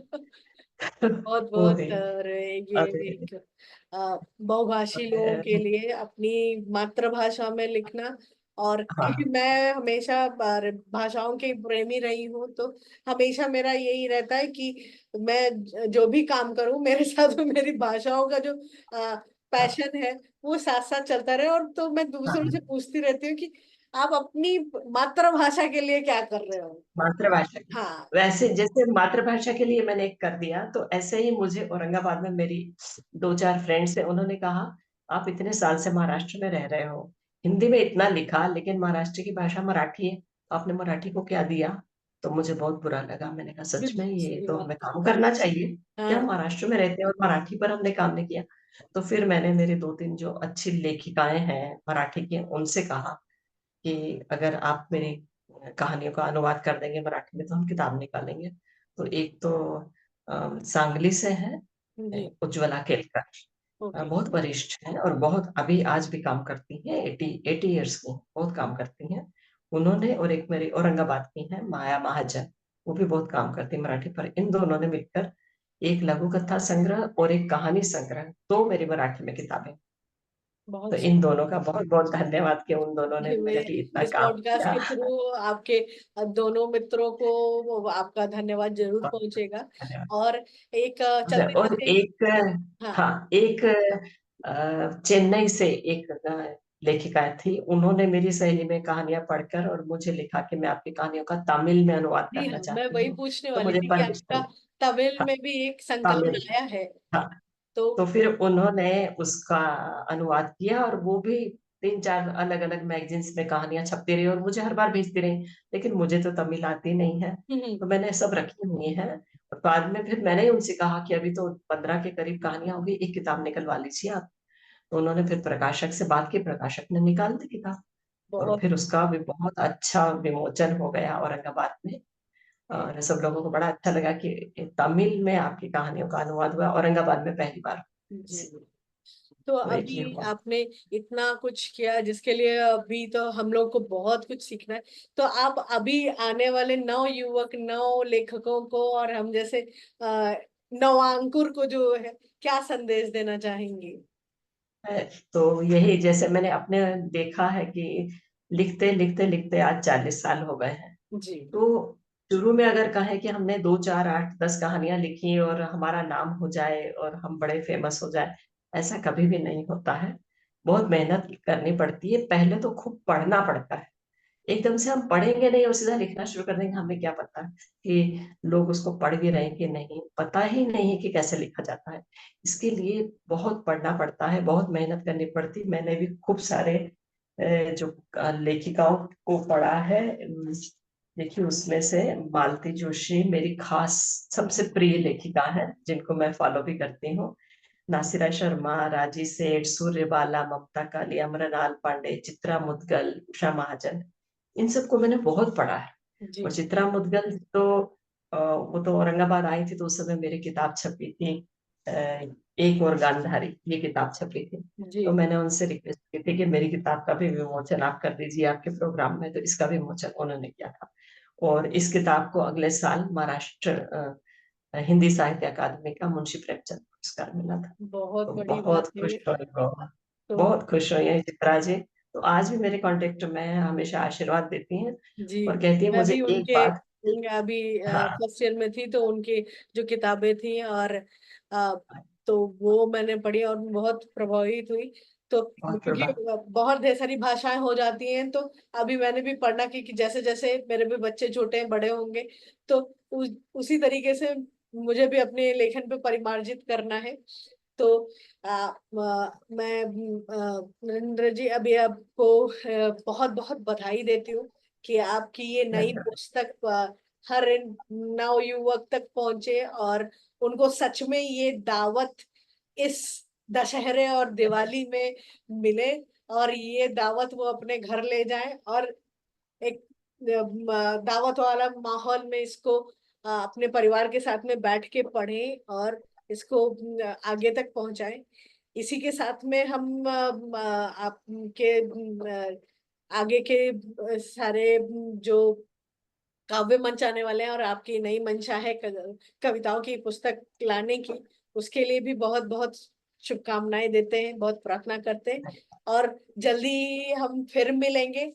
बहुत वो बहुत भी। ये अरे एक बहुभाषी लोगों के लिए अपनी मातृभाषा में लिखना। और क्योंकि हाँ मैं हमेशा भाषाओं की प्रेमी रही हूँ, तो हमेशा मेरा यही रहता है कि मैं जो भी काम करूँ, मेरे साथ में मेरी भाषाओं का जो हाँ पैशन है वो साथ साथ चलता रहे। और तो मैं दूसरों से हाँ। पूछती रहती हूँ कि आप अपनी मातृभाषा के लिए क्या कर रहे हो। मातृभाषा की, हाँ। वैसे जैसे मातृभाषा के लिए मैंने एक कर दिया, तो ऐसे ही मुझे औरंगाबाद में मेरी दो चार फ्रेंड्स हैं, उन्होंने कहा आप इतने साल से महाराष्ट्र में रह रहे हो, हिंदी में इतना लिखा, लेकिन महाराष्ट्र की भाषा मराठी है, तो आपने मराठी को क्या दिया? तो मुझे बहुत बुरा लगा। मैंने कहा सच में बिल्कुल ये सही तो बात। हमें काम करना चाहिए, क्या हम हाँ। महाराष्ट्र में रहते हैं और मराठी पर हमने काम नहीं किया? तो फिर मैंने मेरे दो तीन जो अच्छी लेखिकाएं हैं मराठी की, उनसे कहा कि अगर आप मेरी कहानियों का अनुवाद कर देंगे मराठी में, तो हम किताब निकालेंगे। तो एक तो सांगली से है, जी। उज्ज्वला केलकर। ओके। बहुत वरिष्ठ हैं, और बहुत अभी आज भी काम करती हैं, 80 80 ईयर्स की, बहुत काम करती हैं उन्होंने। और एक मेरी औरंगाबाद की है माया महाजन, वो भी बहुत काम करती है मराठी पर। इन दोनों ने मिलकर एक लघु कथा संग्रह और एक कहानी संग्रह, दो मेरी मराठी में किताबें। तो बहुत इन दोनों का बहुत बहुत धन्यवाद कि उन दोनों ने मैं मेरे लिए इतना इस काम पॉडकास्ट किया। के थ्रू आपके दोनों मित्रों को आपका धन्यवाद जरूर बहुत पहुंचेगा। धन्यवाद। और एक चलते और चलते। एक, हाँ। हाँ एक चेन्नई से एक लेखिका थी, उन्होंने मेरी सहेली में कहानियां पढ़कर और मुझे लिखा कि मैं आपकी कहानियों का तमिल में अनुवाद जी करना हाँ, मैं चाहती वही हूँ। पूछने तो वाली मुझे थी कि आपका परमिशन। तमिल हाँ में भी एक संकलन तमिल। आया है। हाँ। तो तो फिर उन्होंने उसका अनुवाद किया, और वो भी तीन चार अलग अलग मैगजीन्स में कहानियां छपती रही, और मुझे हर बार भेजती रही। लेकिन मुझे तो तमिल आती नहीं है, हम्म। तो मैंने सब रखी हुई है। और बाद में फिर मैंने ही उनसे कहा कि अभी तो 15 के करीब कहानियां होगी, एक किताब निकलवा लीजिए आप। तो उन्होंने फिर प्रकाशक से बात की, प्रकाशक ने निकाल दी किताब। और बहुत फिर उसका भी बहुत अच्छा विमोचन हो गया औरंगाबाद में। और सब लोगों को बड़ा अच्छा लगा कि तमिल में आपकी कहानियों का अनुवाद हुआ औरंगाबाद में पहली बार। जी। तो तो एक ये अभी हुआ। आपने इतना कुछ किया जिसके लिए अभी तो हम लोग को बहुत कुछ सीखना है। तो आप अभी आने वाले नव युवक नव लेखकों को और हम जैसे नवांकुर को जो है, क्या संदेश देना चाहेंगे? है। तो यही, जैसे मैंने अपने देखा है कि लिखते लिखते लिखते आज 40 साल हो गए हैं। जी। तो शुरू में अगर कहें कि हमने 2 4 8 10 कहानियां लिखी और हमारा नाम हो जाए और हम बड़े फेमस हो जाए, ऐसा कभी भी नहीं होता है। बहुत मेहनत करनी पड़ती है, पहले तो खूब पढ़ना पड़ता है। एकदम से हम पढ़ेंगे नहीं और सीधा लिखना शुरू कर देंगे, हमें क्या पता कि लोग उसको पढ़ भी रहे हैं कि नहीं, पता ही नहीं है कि कैसे लिखा जाता है। इसके लिए बहुत पढ़ना पड़ता है, बहुत मेहनत करनी पड़ती है। मैंने भी खूब सारे जो लेखिकाओं को पढ़ा है। देखिए उसमें से मालती जोशी मेरी खास सबसे प्रिय लेखिका है, जिनको मैं फॉलो भी करती हूँ। नासिरा शर्मा, राजी सेठ, सूर्यबाला, ममता काली, अमरनाल पांडे, चित्रा मुदगल, उषा महाजन, इन सबको मैंने बहुत पढ़ा है। जी। और चित्रा मुदगल तो वो तो औरंगाबाद आई थी, तो उस समय मेरी किताब छपी थी, एक और गांधारी, ये किताब छपी थी। जी। तो मैंने उनसे रिक्वेस्ट की थी कि मेरी किताब का भी विमोचन आप कर दीजिए आपके प्रोग्राम में, तो इसका विमोचन उन्होंने किया था। और इस किताब को अगले साल महाराष्ट्र हिंदी साहित्य अकादमी का मुंशी प्रेमचंद पुरस्कार मिला था। बहुत तो बड़ी बात बहुत है खुश ये। हुई वो, तो बहुत खुश हुई है चित्रा जी। तो आज भी मेरे कांटेक्ट में है, हमेशा आशीर्वाद देती हैं, जी, और कहती है मैं मुझे भी एक उनके बात। अभी हाँ फर्स्ट ईयर में थी, तो उनकी जो किताबें थी और तो वो मैंने पढ़ी और बहुत प्रभावित हुई। तो बहुत क्योंकि प्रभाव। बहुत ढेर सारी भाषाएं हो जाती हैं, तो अभी मैंने भी पढ़ना कि जैसे जैसे मेरे भी बच्चे छोटे हैं, बड़े होंगे, तो उसी तरीके से मुझे भी अपने लेखन पे परिमार्जित करना है। तो मैं नरेंद्र जी अभी आपको बहुत बहुत बधाई देती हूँ कि आपकी ये नई धन्यवाद। पुस्तक हर नव युवक तक पहुंचे, और उनको सच में ये दावत इस दशहरे और दिवाली में मिले, और ये दावत वो अपने घर ले जाएं, और एक दावत वाला माहौल में इसको अपने परिवार के साथ में बैठ के पढ़ें और इसको आगे तक पहुंचाएं। इसी के साथ में हम आपके आगे के सारे जो काव्य मंच आने वाले हैं, और आपकी नई मंशा है कविताओं की पुस्तक लाने की, उसके लिए भी बहुत बहुत शुभकामनाएं देते हैं, बहुत प्रार्थना करते हैं। और जल्दी हम फिर मिलेंगे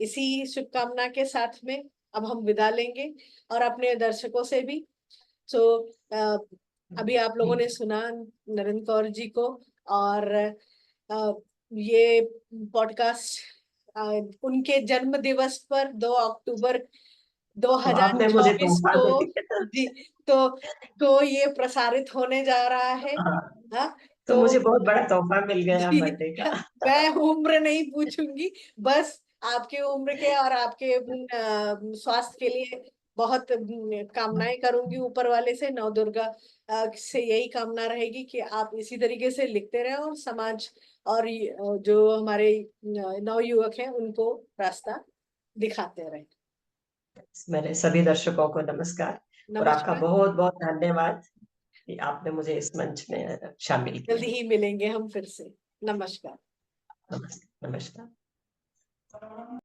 इसी शुभकामना के साथ में। अब हम विदा लेंगे, और अपने दर्शकों से भी। सो अभी आप लोगों ने सुना नरेंद्र कौर जी को, और ये पॉडकास्ट उनके जन्म दिवस पर 2 अक्टूबर तो आपने मुझे 2024 तोहफा को, दे दिया। जी, तो ये प्रसारित होने जा रहा है। हाँ, हाँ, तो तो मुझे बहुत बड़ा तोहफा मिल गया जी, बर्थडे का। मैं उम्र नहीं पूछूंगी, बस आपके उम्र के और आपके स्वास्थ्य के लिए बहुत कामनाएं करूंगी ऊपर वाले से, नव दुर्गा से यही कामना रहेगी कि आप इसी तरीके से लिखते रहें, और समाज और जो हमारे नव युवक हैं उनको रास्ता दिखाते रहें। मेरे सभी दर्शकों को नमस्कार। और आपका नमस्कार। बहुत बहुत धन्यवाद कि आपने मुझे इस मंच में शामिल जल्दी किया। ही मिलेंगे हम फिर से। नमस्कार। नमस्कार। नमस्कार।